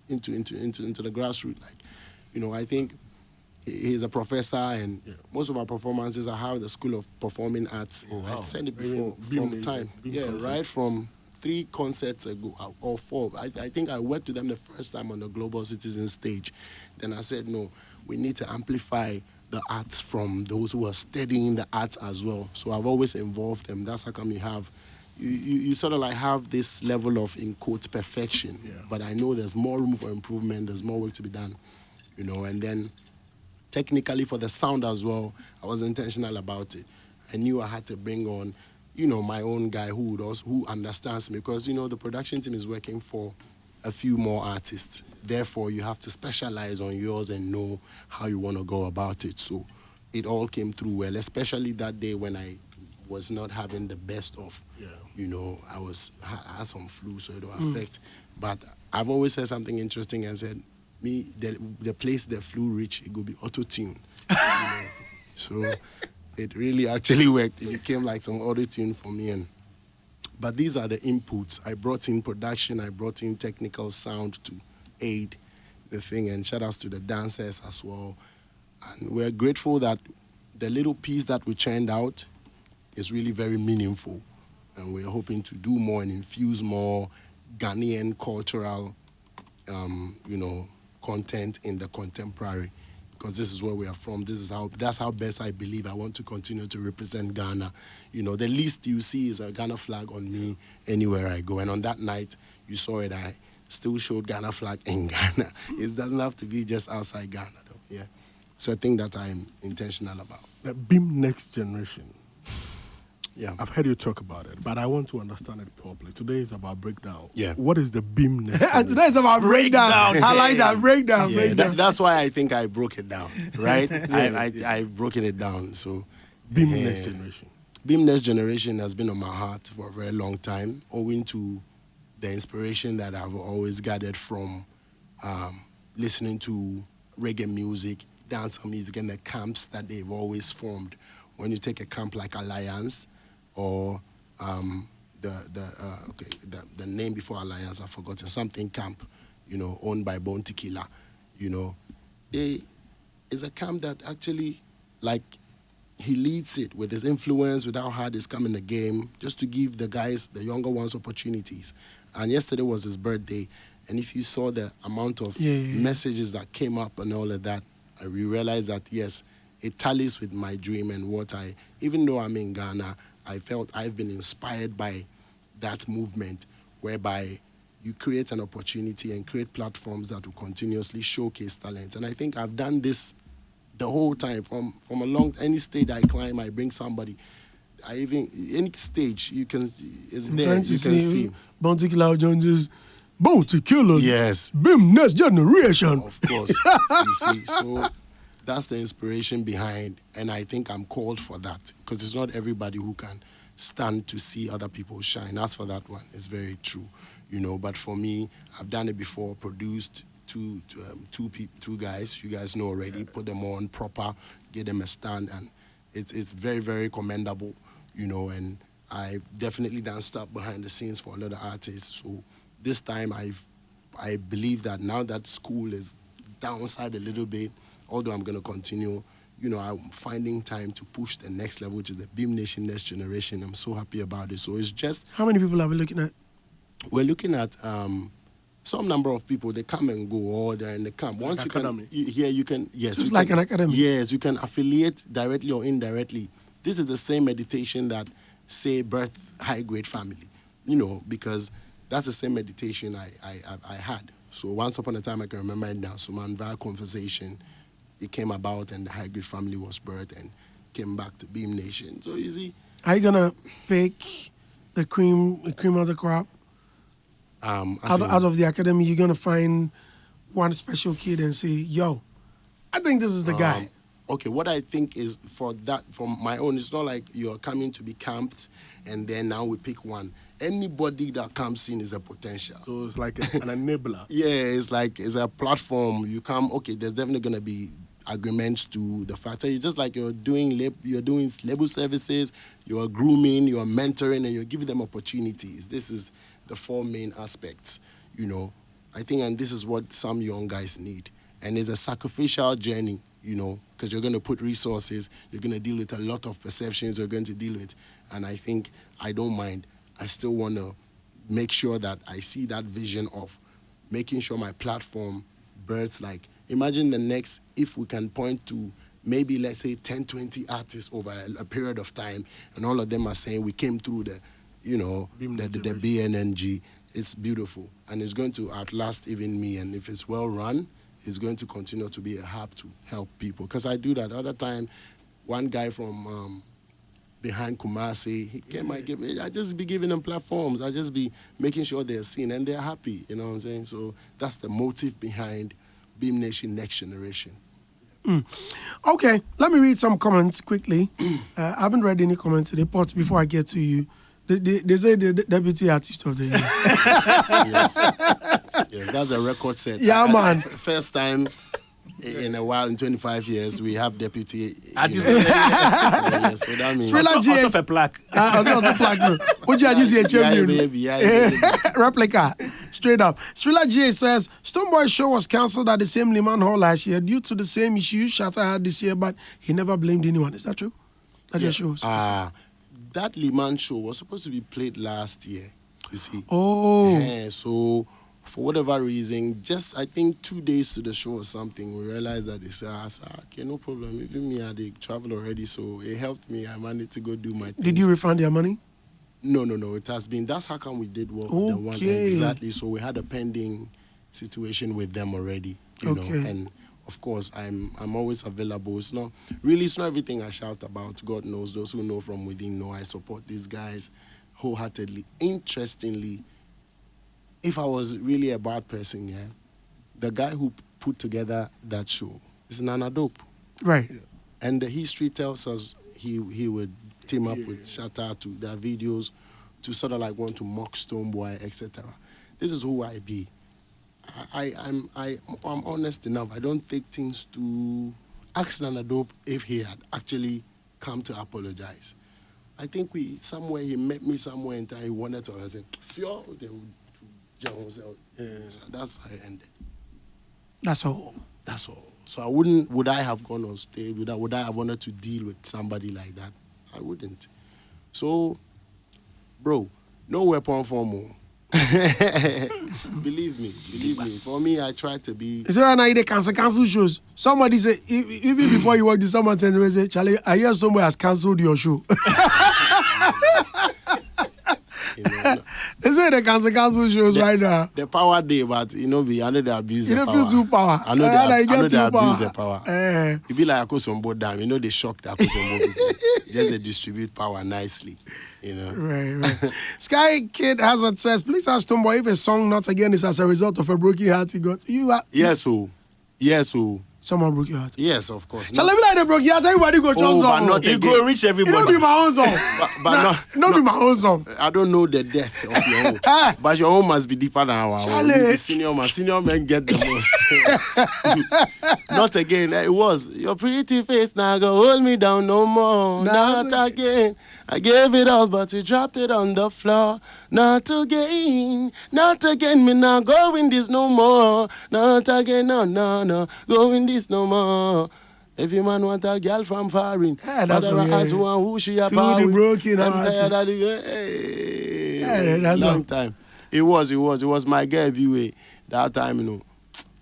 grassroots. Like, you know, I think he's a professor, and most of our performances are how the School of Performing Arts. Oh, wow. I said it before, right from 3 concerts ago or 4. I think I worked with them the first time on the Global Citizen stage. Then I said, no, we need to amplify the arts from those who are studying the arts as well. So I've always involved them. That's how come you sort of like have this level of, in quotes, perfection. Yeah. But I know there's more room for improvement. There's more work to be done, you know. And then technically for the sound as well, I was intentional about it. I knew I had to bring on, you know, my own guy who understands me, because, you know, the production team is working for a few more artists. Therefore, you have to specialize on yours and know how you want to go about it. So it all came through well, especially that day when I was not having the best of, you know, I had some flu, so it don't affect. But I've always said something interesting and said, the place the flu reach, it could be auto-tune. You know? So it really actually worked. It became like some auto-tune for me. But these are the inputs. I brought in production, I brought in technical sound to aid the thing, and shout outs to the dancers as well. And we're grateful that the little piece that we churned out is really very meaningful. And we're hoping to do more and infuse more Ghanaian cultural, you know, content in the contemporary, because this is where we are from. That's how best I believe I want to continue to represent Ghana. You know, the least you see is a Ghana flag on me anywhere I go. And on that night, you saw it. I still showed Ghana flag in Ghana. It doesn't have to be just outside Ghana, though. Yeah. So I think that I'm intentional about. The Beam Next Generation. Yeah. I've heard you talk about it, but I want to understand it properly. Today is about breakdown. Yeah. What is the Beam Next And Generation? today is about breakdown. I like that breakdown. Yeah, breakdown. that's why I think I broke it down, right? Yeah. I've broken it down. So Beam Next Generation. Beam Next Generation has been on my heart for a very long time, owing to the inspiration that I've always gathered from listening to reggae music, dancehall music, and the camps that they've always formed. When you take a camp like Alliance, or the name before Alliance, I've forgotten, something camp, owned by Bone Tequila, it's a camp that actually, like, he leads it with his influence, with how hard he's come in the game, just to give the guys, the younger ones, opportunities. And yesterday was his birthday, and if you saw the amount of messages that came up and all of that, we realized that, yes, it tallies with my dream and what even though I'm in Ghana, I felt I've been inspired by that movement, whereby you create an opportunity and create platforms that will continuously showcase talent. And I think I've done this the whole time, from any stage I climb, I bring somebody. Any stage it's there, you can see. Bounty Killer Jones, Bounty Killer. Yes. Beam Next Generation. Of course. You see, so that's the inspiration behind, and I think I'm called for that, because it's not everybody who can stand to see other people shine. As for that one, it's very true, But for me, I've done it before, produced two guys, you guys know already, put them on proper, get them a stand, and it's very, very commendable, and I've definitely done stuff behind the scenes for a lot of artists. So this time I believe that now that school is downside a little bit, although I'm going to continue, I'm finding time to push the next level, which is the Beam Nation Next Generation. I'm so happy about it. So it's just... How many people are we looking at? We're looking at some number of people. They come and go, or they're in the camp. Like Once academy. you can... Yes, So it's like an academy? Yes, you can affiliate directly or indirectly. This is the same meditation that, say, birth high-grade family, because that's the same meditation I had. So once upon a time, I can remember it now. So man, via conversation, it came about, and the high-grade family was birthed and came back to Beam Nation. So you see, are you gonna pick the cream of the crop? Out of the academy, you're gonna find one special kid and say, "Yo, I think this is the guy." Okay, what I think is for my own, it's not like you're coming to be camped and then now we pick one. Anybody that comes in is a potential. So it's like an enabler. Yeah, it's a platform. You come, okay, there's definitely going to be agreements to the factor. It's just like you're doing label services, you're grooming, you're mentoring, and you're giving them opportunities. This is the four main aspects, I think, and this is what some young guys need. And it's a sacrificial journey, because you're going to put resources, you're going to deal with a lot of perceptions you're going to deal with. And I think I don't mind. I still want to make sure that I see that vision of making sure my platform births, like, imagine if we can point to maybe, let's say, 10, 20 artists over a period of time, and all of them are saying we came through the BNNG. It's beautiful, and it's going to outlast even me, and if it's well run, it's going to continue to be a hub to help people. Because I do that. Other time, one guy from behind Kumasi, he came, I just be giving them platforms. I just be making sure they're seen and they're happy, you know what I'm saying? So that's the motive behind Beam Nation Next Generation. Okay, let me read some comments quickly. I haven't read any comments today, but before I get to you, they say the deputy artist of the year. Yes, that's a record set. Yeah, man. First time in a while, in 25 years, we have deputy. Artist. So that means... Also a plaque. Also plaque. No. Would you just say champion? Yeah. Replica. Straight up. Srila J says, Stonebwoy show was cancelled at the same Liman Hall last year due to the same issues Shatta had this year, but he never blamed anyone. Is that true? That your show? That Liman show was supposed to be played last year, you see. Oh. Yeah, so for whatever reason, just I think 2 days to the show or something, we realized that they said, okay, no problem. Even me, I did travel already, so it helped me. I managed to go do my things. Did you refund their money? No. It has been. That's how come we did work with the one. Exactly. So we had a pending situation with them already, you know. And of course, I'm always available. It's not everything I shout about. God knows. Those who know from within know I support these guys wholeheartedly. Interestingly, if I was really a bad person, yeah, the guy who put together that show is Nana Dope. Right. Yeah. And the history tells us he would team up with Shatta to their videos to sort of like want to mock Stonebwoy, etc. This is who I be. I'm honest enough. I don't take things to ask Nana Dope if he had actually come to apologize. I think he met me somewhere in time. He wanted to. I said, "Fio, they would so that's how it ended. That's all. That's all. So would I have gone on stage? Would I have wanted to deal with somebody like that? I wouldn't. So, bro, no weapon for more. Believe me. For me, I try to be. Is right now they cancel shows? Somebody say even before you work, someone sends me say, Charlie, I hear somebody has cancelled your show. You know, they say they cancel shows right now. The power day, but I know they abuse the power. You don't feel too power. I know they abuse the power. It be like Akosombo Dam. You know they shock the Akosombo people. Just they distribute power nicely. You know. Right. Sky Kid Hazard says, please ask Stonebwoy if a song not again is as a result of a broken heart he got. Yes. Someone broke your heart. Yes, of course. Shall I be like the broke heart? Everybody go jump but not you go reach everybody. It don't be my own song. Not be my own song. I don't know the depth of your own. But your own must be deeper than our own. The senior men get the most. Not again. It was your pretty face now go hold me down no more. Not again. I gave it all, but you dropped it on the floor. Not again. Me now going this no more. Not again. No. Going this no more. If you man want a girl from foreign, that's one who she a power with. Long time. It was my girl B-way. That time, you know.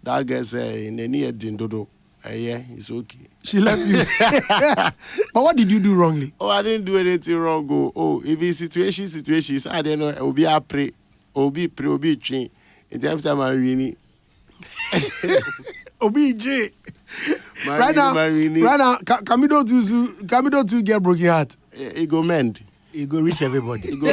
That girl say in the near Dindodo. Yeah, it's okay. She left you. But what did you do wrongly? Oh, I didn't do anything wrong. Oh, if it's situation, I don't know. It will be a pray. Obi train. In terms of my really. OBJ. Right now, Kamido to get broken heart. It go mend. It go reach everybody. It go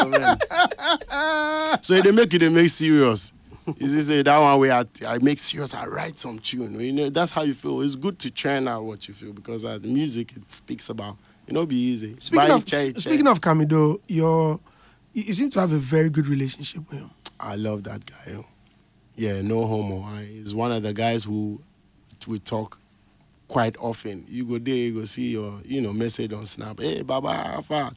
mend. So they make serious. You see, that one way I make serious. I write some tune. You know, that's how you feel. It's good to churn out what you feel because the music it speaks about. Be easy. Speaking of Kamido, you seem to have a very good relationship with him. I love that guy. Yo. Yeah, no homo. He's one of the guys who we talk quite often. You go there, you go see your, message on Snap. Hey, Baba, Alpha.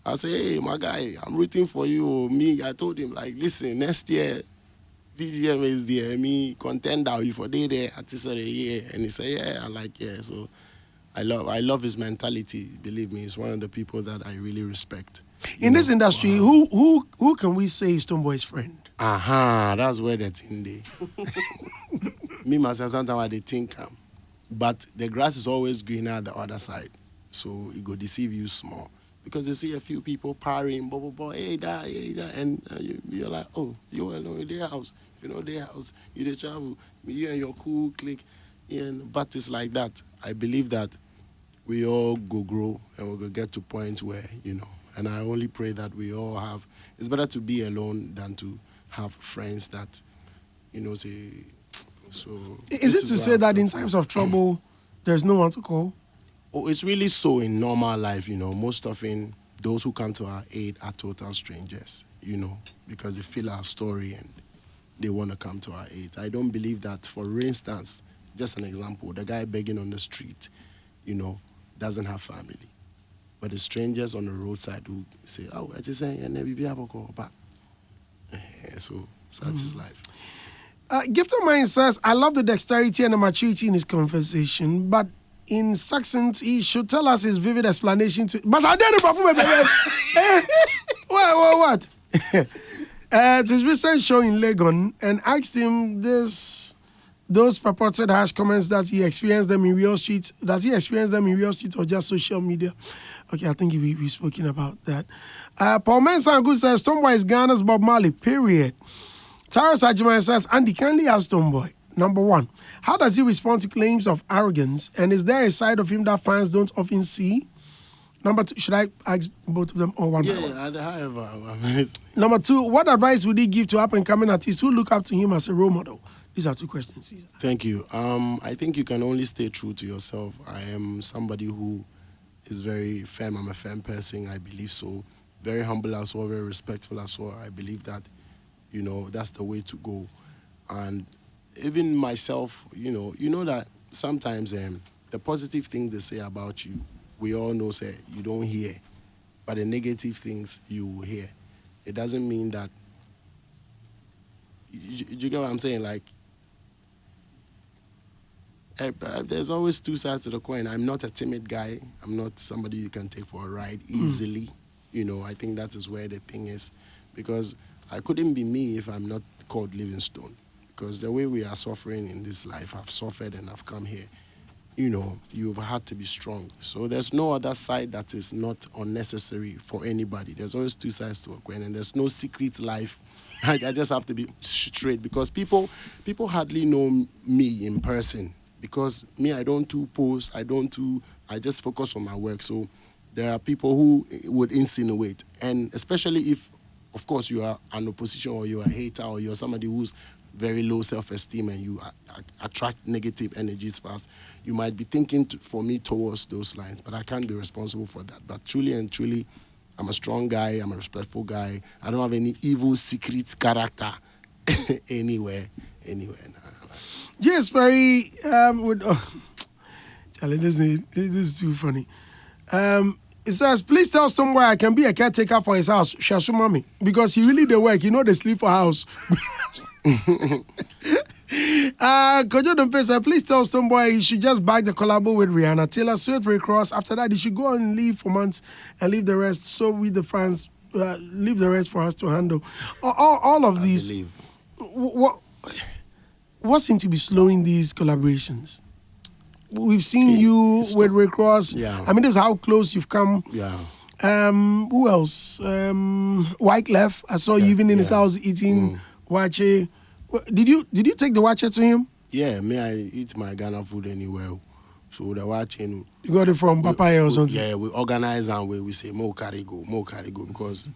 I say, hey, my guy, I'm rooting for you. Me, I told him, like, listen, next year, TGMA is there. Me, contender, you for there, artist of the year. And he said, yeah, I like, yeah. So I love his mentality. Believe me, he's one of the people that I really respect. In this industry, who can we say is Stonebwoy's friend? That's where the thing dey. Me myself sometimes I think but the grass is always greener at the other side, so it go deceive you small because you see a few people partying, hey that, and you're like, oh, you alone in their house. If you know their house, you dey travel. You and your cool clique, but it's like that. I believe that we all go grow and we go get to points where and I only pray that we all have. It's better to be alone than to have friends that, say, so... Is it to say that in times of trouble, there's no one to call? Oh, it's really so in normal life, Most often, those who come to our aid are total strangers, because they feel our story and they want to come to our aid. I don't believe that, for instance, just an example, the guy begging on the street, doesn't have family. But the strangers on the roadside who say, oh, it is saying, and be able to call back. So that's his life. Gift of Mine says, I love the dexterity and the maturity in his conversation, but in succinct, he should tell us his vivid explanation to... But I didn't perform what? To his recent show in Legon and asked him this those purported harsh comments, does he experience them in real streets? Does he experience them in real streets or just social media? Okay, I think we've spoken about that. Paul Mensah says, Stonebwoy is Ghana's Bob Marley, period. Charles Ajimai says, Andy, kindly ask Stonebwoy, number one, how does he respond to claims of arrogance? And is there a side of him that fans don't often see? Number two, should I ask both of them or one? Yeah, however. Number two, what advice would he give to up-and-coming artists who look up to him as a role model? These are two questions, Caesar. Thank you. I think you can only stay true to yourself. I am somebody who is very firm. I'm a firm person. I believe so. Very humble as well, very respectful as well. I believe that, that's the way to go. And even myself, you know that sometimes the positive things they say about you, we all know, say, you don't hear. But the negative things you will hear. It doesn't mean that, you get what I'm saying? Like, there's always two sides to the coin. I'm not a timid guy. I'm not somebody you can take for a ride easily. I think that is where the thing is. Because I couldn't be me if I'm not called Livingstone. Because the way we are suffering in this life, I've suffered and I've come here. You've had to be strong. So there's no other side that is not unnecessary for anybody. There's always two sides to a coin, and there's no secret life. I just have to be straight because people hardly know me in person. Because me, I don't do post, I just focus on my work. So there are people who would insinuate. And especially if, of course, you are an opposition or you're a hater or you're somebody who's very low self-esteem and you attract negative energies fast, you might be thinking for me towards those lines, but I can't be responsible for that. But truly and truly, I'm a strong guy, I'm a respectful guy. I don't have any evil, secret character anywhere. Yes, Perry, Charlie, this is too funny. It says, please tell Stonebwoy I can be a caretaker for his house, Shasu Mami, because he really the work, they sleep for house. Kojo Dompe said, please tell Stonebwoy he should just back the collabo with Rihanna, Taylor Swift, Ray Cross. After that, he should go and leave for months and leave the rest. So we, the fans, leave the rest for us to handle. All of these. What seems to be slowing these collaborations? We've seen you with Ray Cross. Yeah. I mean, this is how close you've come. Yeah. Who else? Wyclef. I saw you even in his house eating wache. Did you take the wache to him? Yeah, me, I eat my Ghana food anywhere. So the watching. You got it from Papaya or something? Yeah, we organize and we say more carry go, because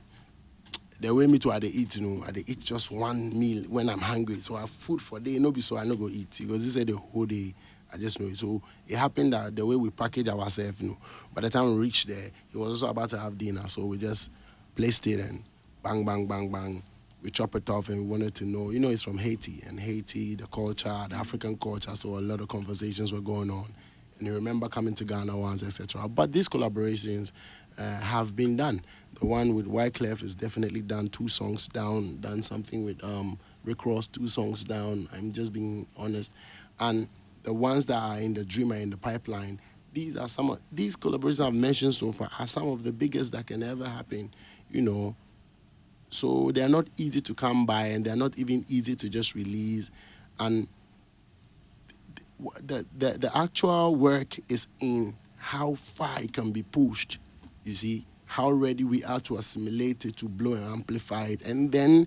the way me too I dey eat, I dey eat just one meal when I'm hungry. So I have food for day, no be so I no go eat because this is the whole day. I just know it. So it happened that the way we package ourselves, by the time we reached there, he was also about to have dinner. So we just placed it and bang, bang, bang, bang. We chop it off and we wanted to know, it's from Haiti. And Haiti, the culture, the African culture, so a lot of conversations were going on. And you remember coming to Ghana once, etc. But these collaborations have been done. The one with Wyclef is definitely done, 2 songs down, done something with Rick Ross, 2 songs down. I'm just being honest. And the ones that are in the dream and in the pipeline, these collaborations I've mentioned so far are some of the biggest that can ever happen, So they're not easy to come by and they're not even easy to just release. And the actual work is in how far it can be pushed, you see, how ready we are to assimilate it, to blow and amplify it. And then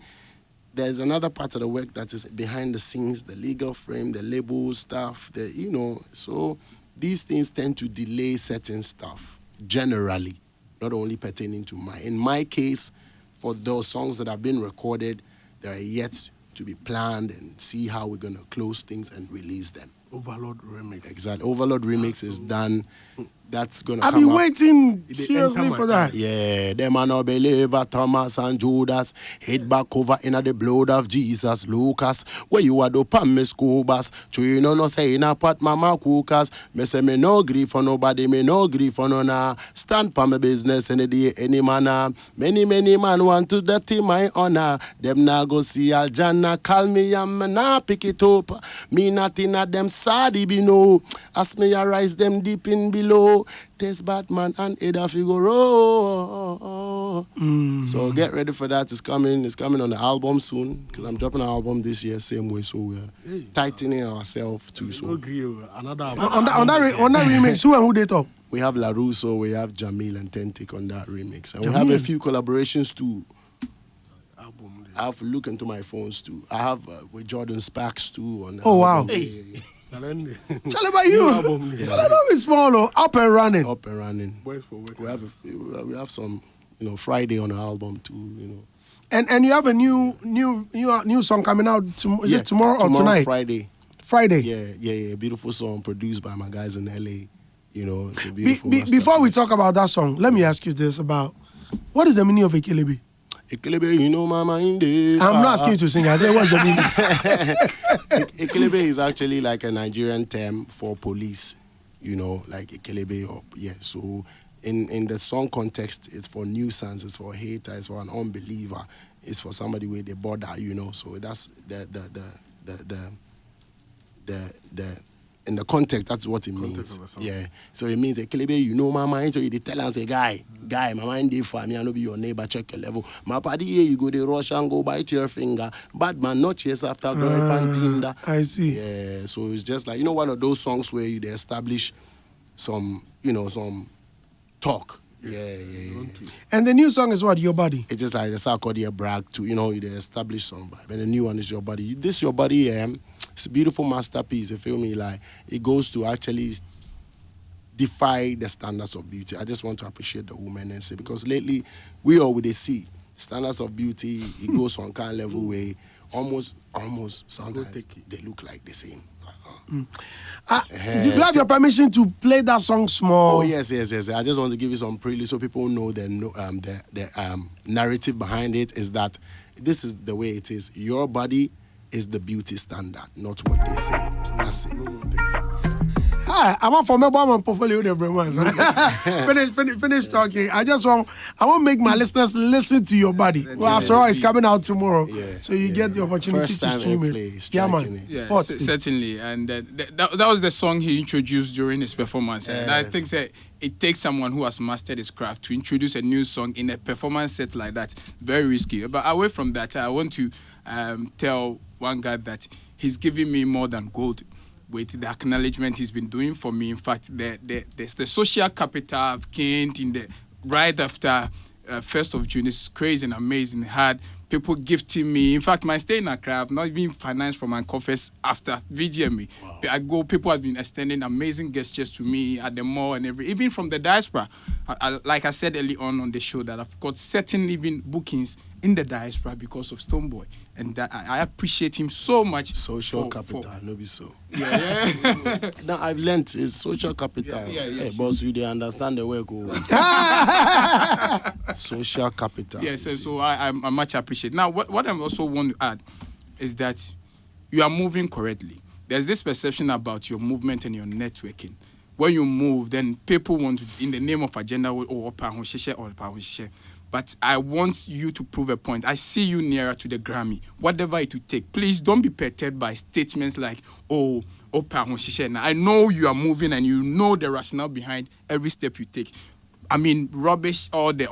there's another part of the work that is behind the scenes, the legal frame, the label stuff, so these things tend to delay certain stuff, generally, not only pertaining to in my case, for those songs that have been recorded, they are yet to be planned and see how we're going to close things and release them. Overload Remix. Exactly. Overload Remix is done. That's going to I've come been up. waiting seriously for that. Yeah, them are no believer, Thomas and Judas. Head back over in the blood of Jesus, Lucas. Where you are the Pamis Cubas. You no say in a pot mama cookers. Me say me no grief for nobody, me no grief for no na. Stand pa my business any day, any manner. Many man want to dirty my honor. Them na go see Aljana, call me and me na pick it up. Me not in a them sadi be no. As me arise them deep in below. Test Batman and Ada Figaro. more. So get ready for that. It's coming on the album soon because I'm dropping an album this year same way. So we're tightening ourselves too. So Another on that remix, who they talk? we have LaRusso, we have Jamil and Tentic on that remix. And we have a few collaborations too. I have to look into my phones too. I have with Jordan Sparks too. On the Oh, wow. album. Charlie, about you? Charlie is small, up and running. Up and running. We have some, Friday on the album too, And you have a new song coming out. Is it tomorrow or tonight? Friday. Friday. Yeah. Beautiful song produced by my guys in LA. It's a beautiful Before we talk about that song, let me ask you this about what is the meaning of Ekelebe? Ekelebe, my mind. I'm not asking you to sing. I said, what's the meaning? Ekelebe is actually like a Nigerian term for police. Like Ekelebe. So in the song context, it's for nuisance, it's for a hater, it's for an unbeliever, it's for somebody with the border. So that's the in the context, that's what it means. Yeah. So it means Ekelebe, my mind. So you tell us a guy, my mind dey for me, I know be your neighbor, check your level. My party here, you go the rush and go bite your finger. Bad man, not chase after glory panting. I see. Yeah. So it's just like, one of those songs where they establish some, some talk. Yeah. And the new song is what? Your Body? It's just like the Sarkodie brag too, they establish some vibe. And the new one is Your Body. This Your Body, it's a beautiful masterpiece, you feel me? Like, it goes to actually defy the standards of beauty. I just want to appreciate the women and say, because lately, we all with the see standards of beauty, it goes on kind of level way, almost sometimes they look like the same. Do you have your permission to play that song small? Oh, yes. I just want to give you some prelude so people know the narrative behind it is that this is the way it is. Your body is the beauty standard, not what they say. That's it. Hi, I'm on for my portfolio. Finish talking. I want to make my listeners listen to Your Body. Well, after all, it's coming out tomorrow, so you get the opportunity to stream it. Yeah, man. Yeah, certainly. And that was the song he introduced during his performance. And I think that it takes someone who has mastered his craft to introduce a new song in a performance set like that. Very risky. But away from that, I want to tell one guy that he's giving me more than gold with the acknowledgement he's been doing for me. In fact, the social capital I've gained right after 1st of June is crazy and amazing. Had people gifting me. In fact, my stay in Accra, I've not even financed for my coffers after VGMA. Wow. People have been extending amazing gestures to me at the mall and even from the diaspora. Like I said early on the show, that I've got certain even bookings in the diaspora because of Stonebwoy. And that I appreciate him so much. Social capital, no be so. Yeah. Now I've learnt it's social capital. Yeah. Hey, boss, you they understand the way go. Social capital. Yes, so I much appreciate. Now, what I also want to add is that you are moving correctly. There's this perception about your movement and your networking. When you move, then people want to, in the name of agenda, but I want you to prove a point. I see you nearer to the Grammy. Whatever it will take, please don't be perturbed by statements like, I know you are moving and you know the rationale behind every step you take. I mean, rubbish all the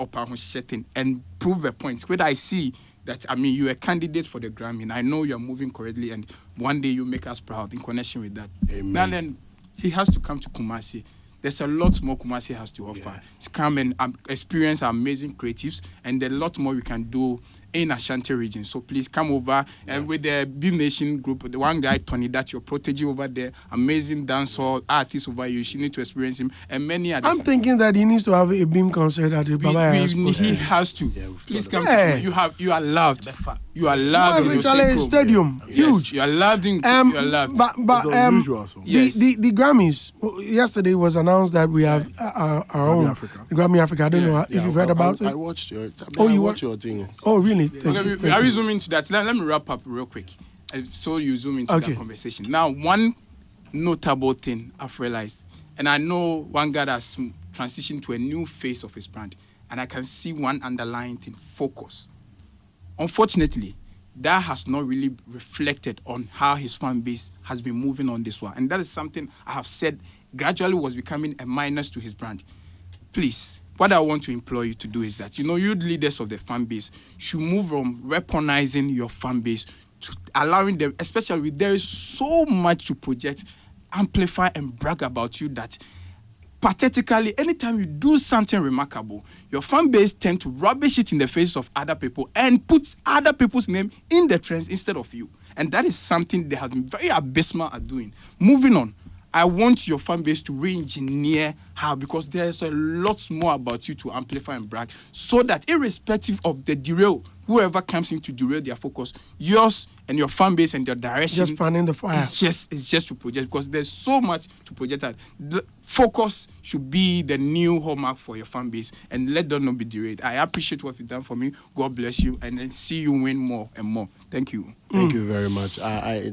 thing and prove a point. Whether I see that, you're a candidate for the Grammy and I know you're moving correctly and one day you make us proud in connection with that. Amen. Now then, he has to come to Kumasi. There's a lot more Kumasi has to offer. To come and experience our amazing creatives, and there's a lot more we can do in Ashanti region. So please come over and with the Beam Nation group, the one guy, Tony, that's your protege over there, amazing dancehall artist over you. You need to experience him and many others. I'm thinking that he needs to have a Beam concert at the Baba. He has to. Please come. You are loved. You are loved in the stadium. Huge. You are loved in. You are loved. But the Grammys yesterday was announced that we have our own Grammy Africa. I don't know if you've heard about it. I watched your. You watched your thing. Oh, really? I will zoom into that. Let me wrap up real quick. So you zoom into that conversation. Now, one notable thing I've realized, and I know one guy has transitioned to a new face of his brand, and I can see one underlying thing: focus. Unfortunately, that has not really reflected on how his fan base has been moving on this one, and that is something I have said gradually was becoming a minus to his brand. Please, what I want to implore you to do is that, you leaders of the fan base should move from weaponizing your fan base to allowing them, especially there is so much to project, amplify, and brag about you that pathetically, anytime you do something remarkable, your fan base tend to rubbish it in the face of other people and put other people's name in the trends instead of you. And that is something they have been very abysmal at doing. Moving on, I want your fan base to re-engineer how, because there's a lot more about you to amplify and brag, so that irrespective of the derail, whoever comes in to derail their focus, yours and your fan base and their direction, just fanning the fire. It's just to project, because there's so much to project. That the focus should be the new hallmark for your fan base, and let them not be derailed. I appreciate what you've done for me. God bless you, and then see you win more and more. Thank you. Thank you very much. I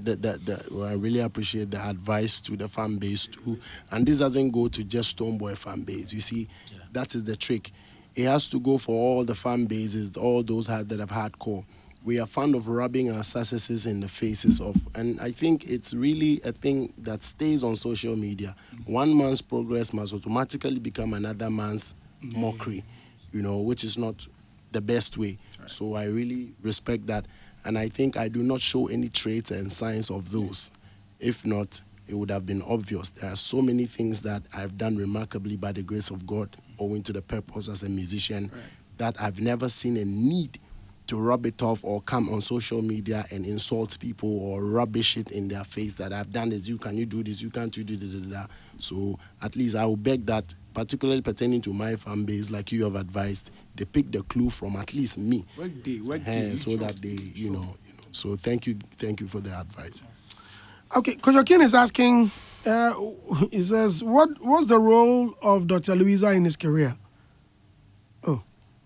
really appreciate the advice to the fan base too. And this doesn't go to just Stonebwoy fan base. You see, that is the trick. It has to go for all the fan bases, all those that have hardcore. We are fond of rubbing our successes in the faces of, and I think it's really a thing that stays on social media. One man's progress must automatically become another man's mockery, which is not the best way. Right. So I really respect that. And I think I do not show any traits and signs of those. If not, it would have been obvious. There are so many things that I've done remarkably by the grace of God, owing to the purpose as a musician, that I've never seen a need to rub it off or come on social media and insult people or rubbish it in their face that I've done this, can you do this, you can't do this. So at least I will beg that, particularly pertaining to my fan base, like you have advised, they pick the clue from at least me. So that they, So thank you for the advice. Okay, Kojo King is asking, he says, what's the role of Dr. Louisa in his career? Oh,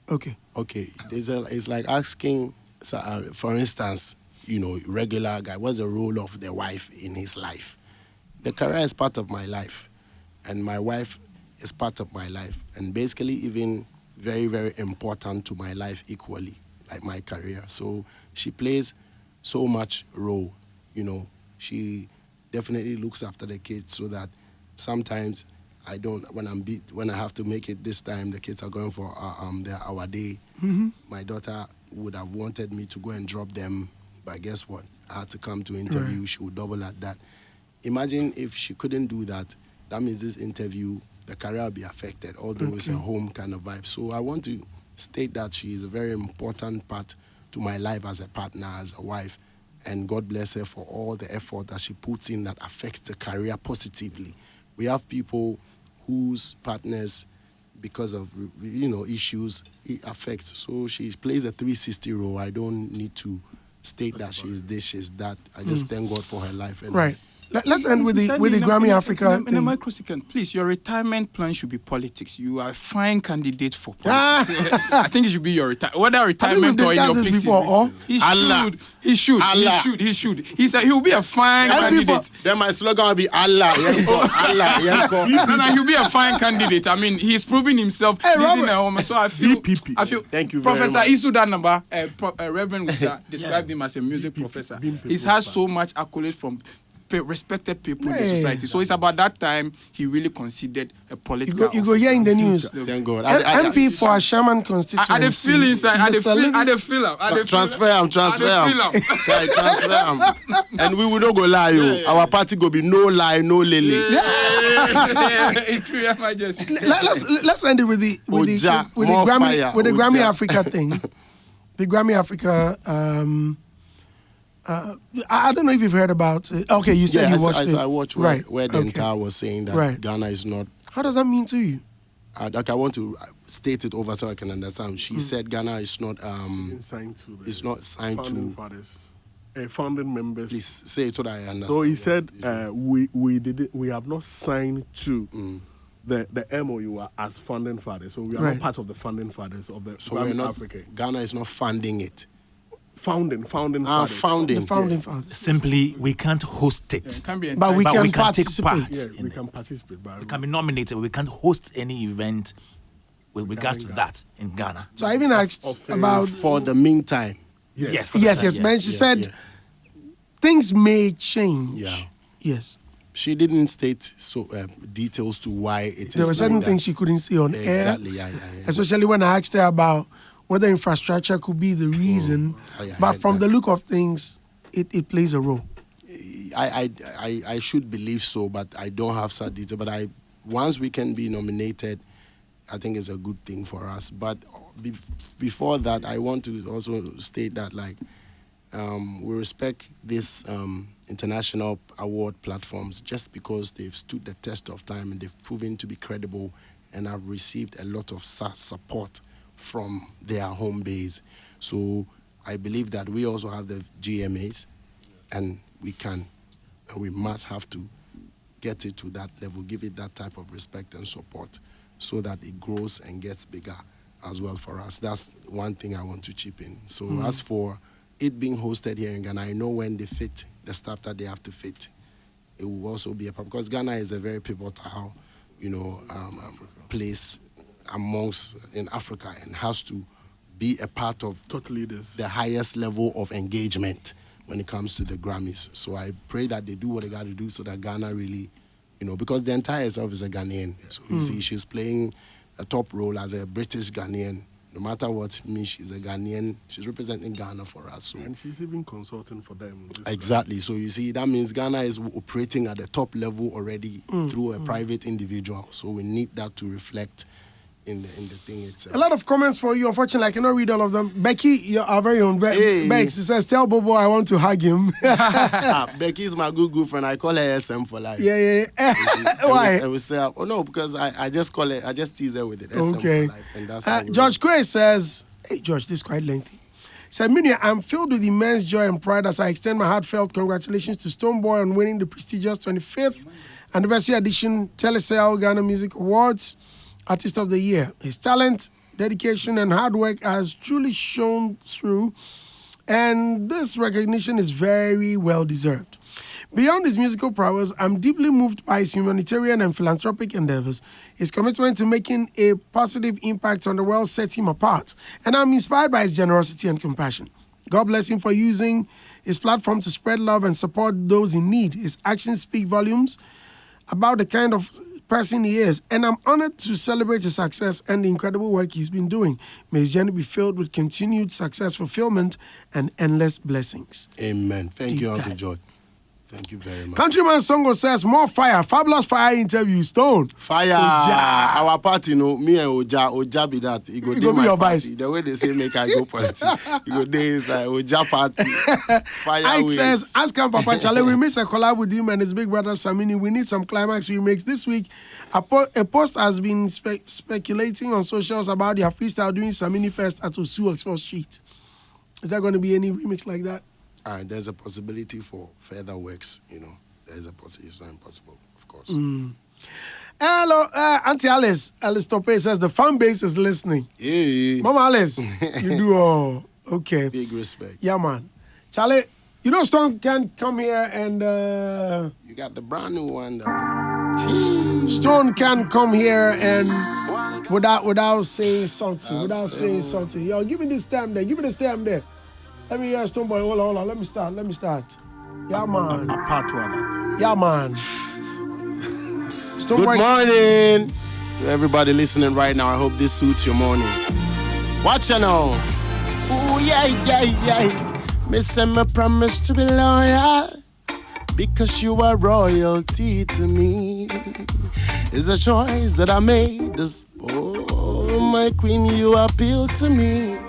okay. Okay, it's like asking, for instance, regular guy, what's the role of the wife in his life? The career is part of my life, and my wife is part of my life, and basically even very, very important to my life equally, like my career. So she plays so much role, She definitely looks after the kids, so that sometimes I don't, when I have to make it this time, the kids are going for our day. Mm-hmm. My daughter would have wanted me to go and drop them, but guess what? I had to come to interview. Right. She would double at that. Imagine if she couldn't do that. That means this interview, the career will be affected, although it's a home kind of vibe. So I want to state that she is a very important part to my life as a partner, as a wife. And God bless her for all the effort that she puts in that affects the career positively. We have people whose partners, because of issues, it affects. So she plays a 360 role. I don't need to state that she is this, she is that. I just thank God for her life. And right. Let's end with the Grammy Africa. In a microsecond, please, your retirement plan should be politics. You are a fine candidate for politics. I think it should be your whether retirement or in your places. He should. He said he will be a fine candidate. Then my slogan will be Allah. No, he'll be a fine candidate. I mean, he's proving himself living a home. So I feel thank you Professor very much. Isu Danaba, Reverend Wuda, described him as a music professor. He has so much accolades from respected people in the society. So it's about that time he really considered a political. You go here in the news. Thank God. MP for a Sherman constituency. I feel inside. I feel up. Transfer him. And we will not go lie. Our party go be no lie, no lily. Let's end it with the Grammy Africa thing. The Grammy Africa. I don't know if you've heard about it. Okay, you said you watched it. I watched where the entire was saying that Ghana is not. How does that mean to you? I want to state it over so I can understand. She said Ghana is not signed to founding members. Please say it so that I understand. So he said we have not signed to the MOU as founding fathers. So we are not part of the founding fathers of the Grammy Africa. Ghana is not funding it. Founding fathers. The founding fathers. Simply, we can't host it. But we can participate. Take part. Yeah, we can participate. We can be nominated, but we can't host any event with regards to that in Ghana. So I even asked about... For the meantime. Yes. But she said things may change. Yeah. Yes. she didn't state details to why it is. There were certain like things she couldn't see on air. Exactly, yeah. Especially when I asked her about whether infrastructure could be the reason. But from the look of things, it plays a role. I should believe so, but I don't have such detail. But once we can be nominated, I think it's a good thing for us. But before that, I want to also state that we respect this international award platforms just because they've stood the test of time and they've proven to be credible and have received a lot of support from their home base. So I believe that we also have the GMAs, and we must have to get it to that level, give it that type of respect and support so that it grows and gets bigger as well for us. That's one thing I want to chip in. So as for it being hosted here in Ghana, I know when they fit the stuff that they have to fit, it will also be a problem, because Ghana is a very pivotal, place in Africa, and has to be a part of the highest level of engagement when it comes to the Grammys. So I pray that they do what they got to do so that Ghana really, because the entire self is a Ghanaian. So you see, she's playing a top role as a British Ghanaian. No matter what means, she's a Ghanaian. She's representing Ghana for us. So. And she's even consulting for them. Exactly. So you see, that means Ghana is operating at the top level already through a private individual. So we need that to reflect in the thing itself. A lot of comments for you. Unfortunately, I cannot read all of them. Becky, you're our very own. Bex, she says, tell Bobo I want to hug him. Becky's my good friend. I call her SM for life. Yeah. Why? And we say, no, because I just call her, I just tease her with it. SM okay. For life. And that's George Quay says, hey, George, this is quite lengthy. He said, Minia, I'm filled with immense joy and pride as I extend my heartfelt congratulations to Stonebwoy on winning the prestigious 25th anniversary edition Telecel Ghana Music Awards Artist of the Year. His talent, dedication, and hard work has truly shown through, and this recognition is very well deserved. Beyond his musical prowess, I'm deeply moved by his humanitarian and philanthropic endeavors. His commitment to making a positive impact on the world sets him apart, and I'm inspired by his generosity and compassion. God bless him for using his platform to spread love and support those in need. His actions speak volumes about the kind of person he is, and I'm honored to celebrate his success and the incredible work he's been doing. May his journey be filled with continued success, fulfillment, and endless blessings. Amen. Thank you, Uncle George. Thank you very much. Countryman Songo says, more fire. Fabulous fire interview. Stone. Fire. Oja. Our party, me and Oja be that. It go be your vice. The way they say make I go party. It go day inside Oja party. Fire. Ike says, ask him, Papa Chale, we miss a collab with him and his big brother Samini. We need some climax remakes. This week, a post has been speculating on socials about their freestyle doing Samini Fest at Osu Expo Street. Is there going to be any remix like that? There's a possibility for further works, There's a possibility. It's not impossible, of course. Hello, Auntie Alice. Alice Tope says the fan base is listening. Yeah. Mama Alice, you do all. Okay. Big respect. Yeah, man. Charlie, Stone can come here and... You got the brand new one, though. Stone can come here and... Without saying something. Yo, give me this stamp there. Let me hear Stonebwoy. Hold on. Let me start. Yeah, man. A part one. Yeah, man. Good morning to everybody listening right now. I hope this suits your morning. Watch you now. Ooh, yeah. Miss me promise to be loyal because you are royalty to me. It's a choice that I made. Oh, my queen, you appeal to me.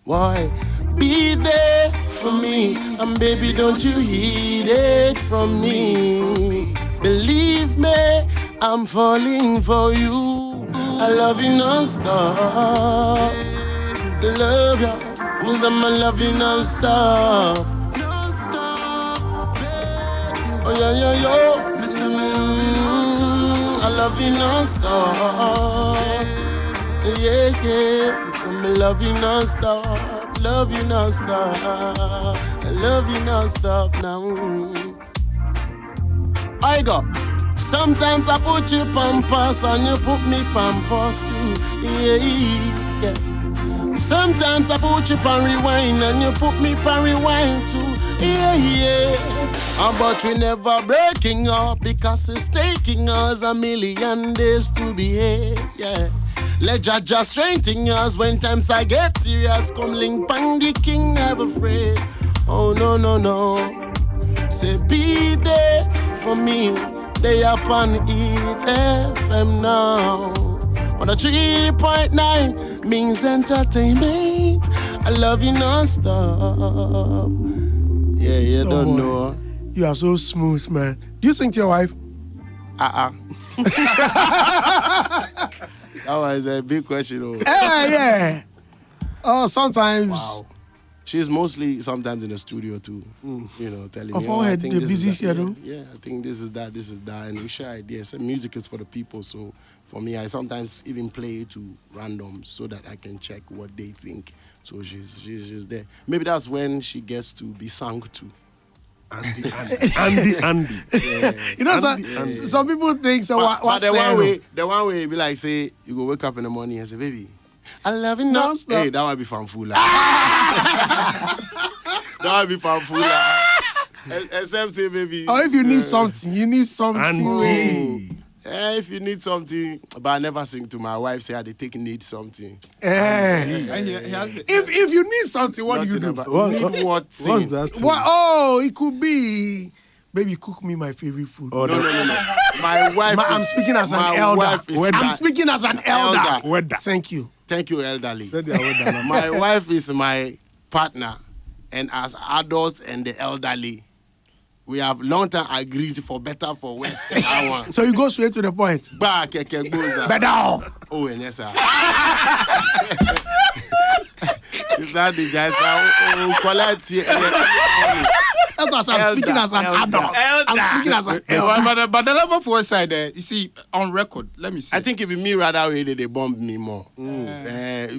Why? Be there for me, and baby, don't you heed it from me. Believe me, I'm falling for you. I love you non-stop. Love you, cause I'ma love you non-stop. Oh yeah. I love you non-stop. Yeah, cause I'ma love you non-stop. Love you non-stop. I love you non-stop now. I go. Sometimes I put you pampas and you put me pampas too. Yeah. Sometimes I put you pan rewind and you put me pan rewind too. Yeah. But we never breaking up because it's taking us a million days to behave. Yeah. Let Jah just strengthen us when times I get serious. Come link bang the king, never afraid. Oh no no no. Say be there for me. They up on Eat FM now. On a 3.9 means entertainment. I love you non-stop. Yeah, you Stonebwoy, don't know. You are so smooth, man. Do you sing to your wife? That was a big question. Oh. Yeah. Oh, sometimes. Wow. She's mostly sometimes in the studio too. You know, telling Of me, all I her think the this busy is that. schedule. Yeah, I think this is that, and we share ideas. And music is for the people, so for me, I sometimes even play to randoms so that I can check what they think. So she's there. Maybe that's when she gets to be sung to. Andy. Yeah. You know, some people think so. But the one way, be like, say, you go wake up in the morning and say, baby, I love you non-stop. Hey, that might be fanfula. That might be fanfula. Except say, baby. Or if you need something, you need something. If you need something, but I never sing to my wife, say, they take need something. If you need something, what do you do? Need what? What's that? What? Oh, it could be, baby, cook me my favorite food. No. My wife I'm speaking as an elder. I'm speaking as an elder. Thank you. Thank you, elderly. My wife is my partner, and as adults and the elderly, we have long time agreed for better, for worse. So you go straight to the point. Better. Oh, and yes, sir. Is that the guys? That's what I'm speaking as an adult. I'm speaking as an elder. But the level for side there, you see, on record, let me see. I think if me rather way they bomb me more.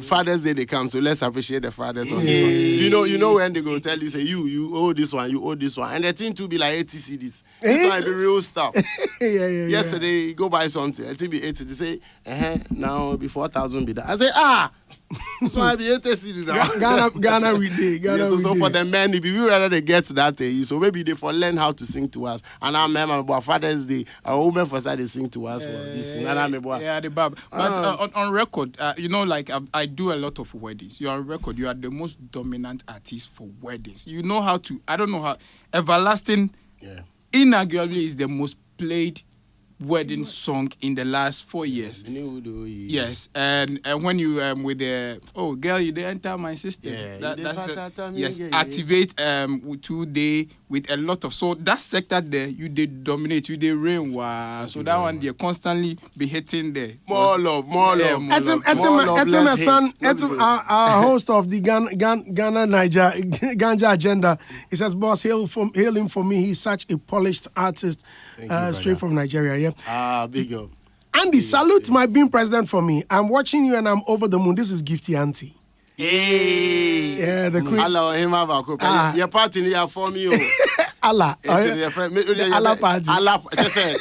Father's Day they come, so let's appreciate the fathers on this one. You know when they go tell you, say you owe this one, you owe this one, and the thing to be like 80 CDs. This one be real stuff. Yesterday you go buy something, I think be 80. They say, now be 4,000 be that. I say, so I be 80 CD now. Ghana we day. So for the men, if we rather they get to that age, so maybe they for learn how to sing to us. And I remember about Father's Day, our women for they sing to us for this. Yeah, the bab. But on record, you know, like I do a lot of weddings. You're on record. You are the most dominant artist for weddings. You know how to. I don't know how. Everlasting, inarguably, is the most played wedding song in the last 4 years. Yes, and when you with the girl, you didn't enter my system. Yes, activate with 2 day with a lot of, so that sector there you did dominate, you did reign. Wow, so that one they constantly be hitting there. More love. Our host of the Ghana Niger Ganja Agenda, he says, "Boss, hail him for me. He's such a polished artist, straight from Nigeria." Yeah. Big up. Andy, salute my being president for me. I'm watching you and I'm over the moon. This is Gifty Auntie. Hey. Yeah, the queen. Allah, him have a couple. Your party here for me. Allah. Allah party. Allah, just say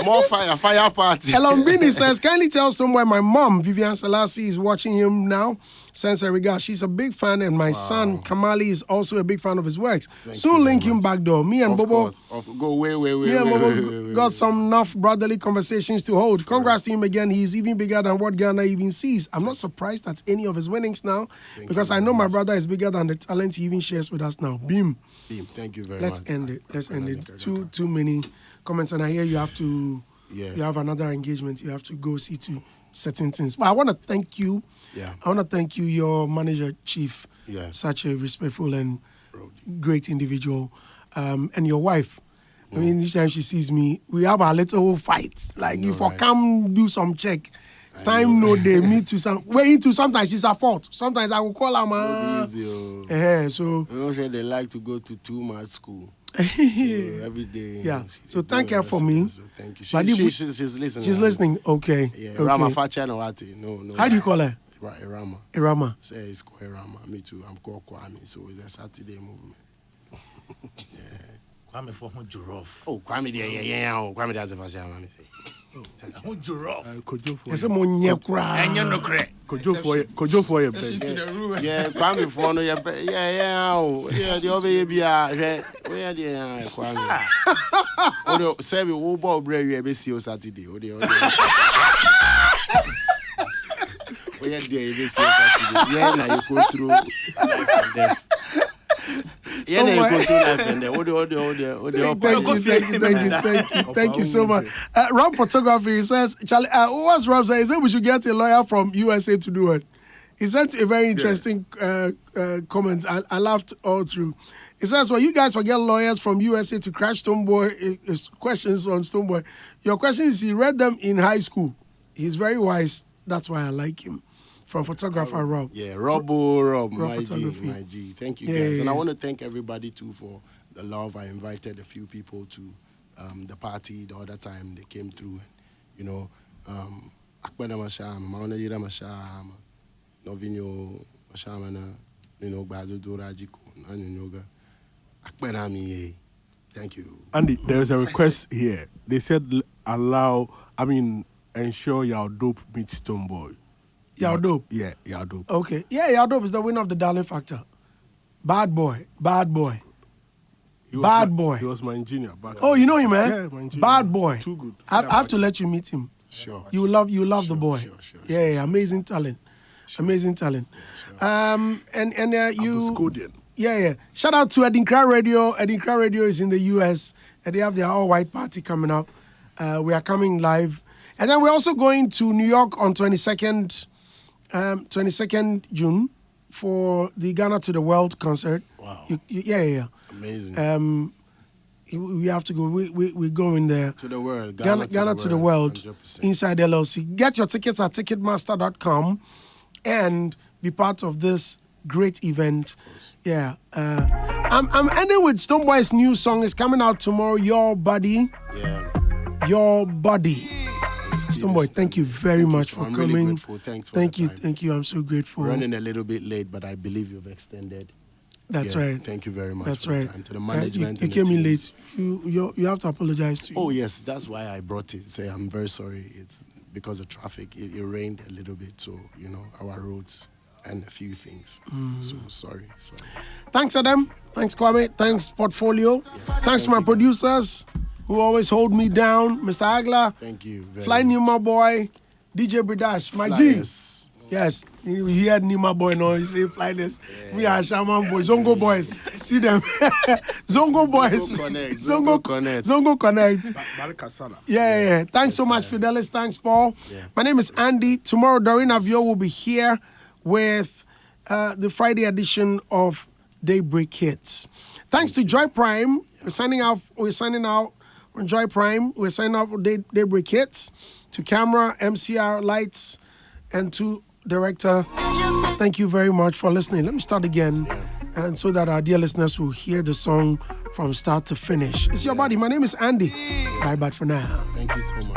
more fire party. Elombini says, kindly tell someone my mom, Vivian Selassie, is watching him now. Sends her regards. She's a big fan, and my son, Kamali, is also a big fan of his works. Soon link him back door. Me and Bobo. Go way. Me and Bobo got some enough brotherly conversations to hold. Congrats to him again. He's even bigger than what Ghana even sees. I'm not surprised at any of his winnings now, because I know my brother is bigger than the talent he even shares with us now. Beam. Thank you very much. Let's end it. Too many comments, and I hear you have to. Yeah. You have another engagement. You have to go see to certain things. But I want to thank you. Yeah. I want to thank you, your manager, Chief. Yeah. Such a respectful and great individual. And your wife. I mean, each time she sees me, we have a little fight. Like, if I come do some check, time no day, me to some. Sometimes it's her fault. Sometimes I will call her, man. So. I'm sure they like to go to too much school. So every day. Yeah. So thank her for me. So thank you. She's listening. She's listening. Okay. Yeah. Okay. Rama Facha no. How do you call her? Irama. Say it's called Irama. Me too. I'm called Kwame. So it's a Saturday movement. Kwame for Jurov. Oh, Kwame there. Yeah. Kwame that's the first time I say. Kojo for Ese mo nye kura. Enyo no kre. Kojo for your Exception best. to the rule. Yeah, Kwame for no yeah the over here be where the Kwame. Odo say we wo ball break we be see o Saturday. Odo. Where there you be see o Saturday. Yeah, na you go through life and death. Yeah, na you go through life and death. Thank you so much. Rob Photography says, Charlie, what's Rob saying? He said we should get a lawyer from USA to do it. He sent a very interesting comment. I laughed all through. He says, well, you guys forget lawyers from USA to crash Stonebwoy questions on Stonebwoy. Your question is he read them in high school. He's very wise. That's why I like him. From photographer Rob. Yeah, Rob, my G. Thank you, guys. And I want to thank everybody, too, for the love. I invited a few people to the party the other time. They came through. And, Akbana Masham, Maunajira Masham, Novinho Mashamana, Bazo Durajiko, Nanyunoga, Akbana Mi. Thank you. Andy, there's a request here. They said ensure your dope meets Stonebwoy. Y'all dope. Yeah, y'all dope. Okay. Yeah, y'all dope is the winner of the Darling Factor. Bad boy. He was my engineer back. Oh, you know him, man? Yeah, my engineer. Bad boy. Too good. I have to let you meet him. Sure. You love the boy. Sure. Yeah, amazing talent. Sure. Amazing talent. Sure. You. Yeah. Shout out to Edinkra Radio. Edinkra Radio is in the US and they have their all-white party coming up. We are coming live. And then we're also going to New York on 22nd June for the Ghana to the World concert. Wow. Yeah. Amazing. We have to go. We're going there. To the world. Ghana to the world. 100%. Inside LLC. Get your tickets at ticketmaster.com and be part of this great event. Yeah. I'm ending with Stonebwoy's new song. It's coming out tomorrow. Your Body. Yeah. Your Body. Stonebwoy, thank you very much for coming. Really grateful. Thanks for thank the you, time. thank you. I'm so grateful. Running a little bit late, but I believe you've extended. That's Yeah, right. Thank you very much That's for right. the time. To the management. You and came the in teams. late. You have to apologize to you. Oh yes, that's why I brought it. Say I'm very sorry. It's because of traffic. It rained a little bit, so our roads and a few things. So sorry. Thanks, Adam. Thanks, Kwame. Thanks, Portfolio. Thanks to my producers who always hold me down. Mr. Agla. Thank you. Fly Nima Boy. DJ Bridash. My G. Yes. He had Nima Boy now. He say fly this. We are Shaman Boys. Zongo Boys. See them. Zongo Boys. Zongo Connect. Zongo Connect. Yeah. Thanks so much, Fidelis. Thanks, Paul. Yeah. My name is Andy. Tomorrow, Doreen Avio will be here with the Friday edition of Daybreak Hits. Thanks to Joy Prime. We're signing out on Joy Prime. We're signing out for Daybreak Hits. To camera, MCR, lights, and to director. Thank you very much for listening. Let me start again, and so that our dear listeners will hear the song from start to finish. It's Your Body. My name is Andy. Bye for now. Thank you so much.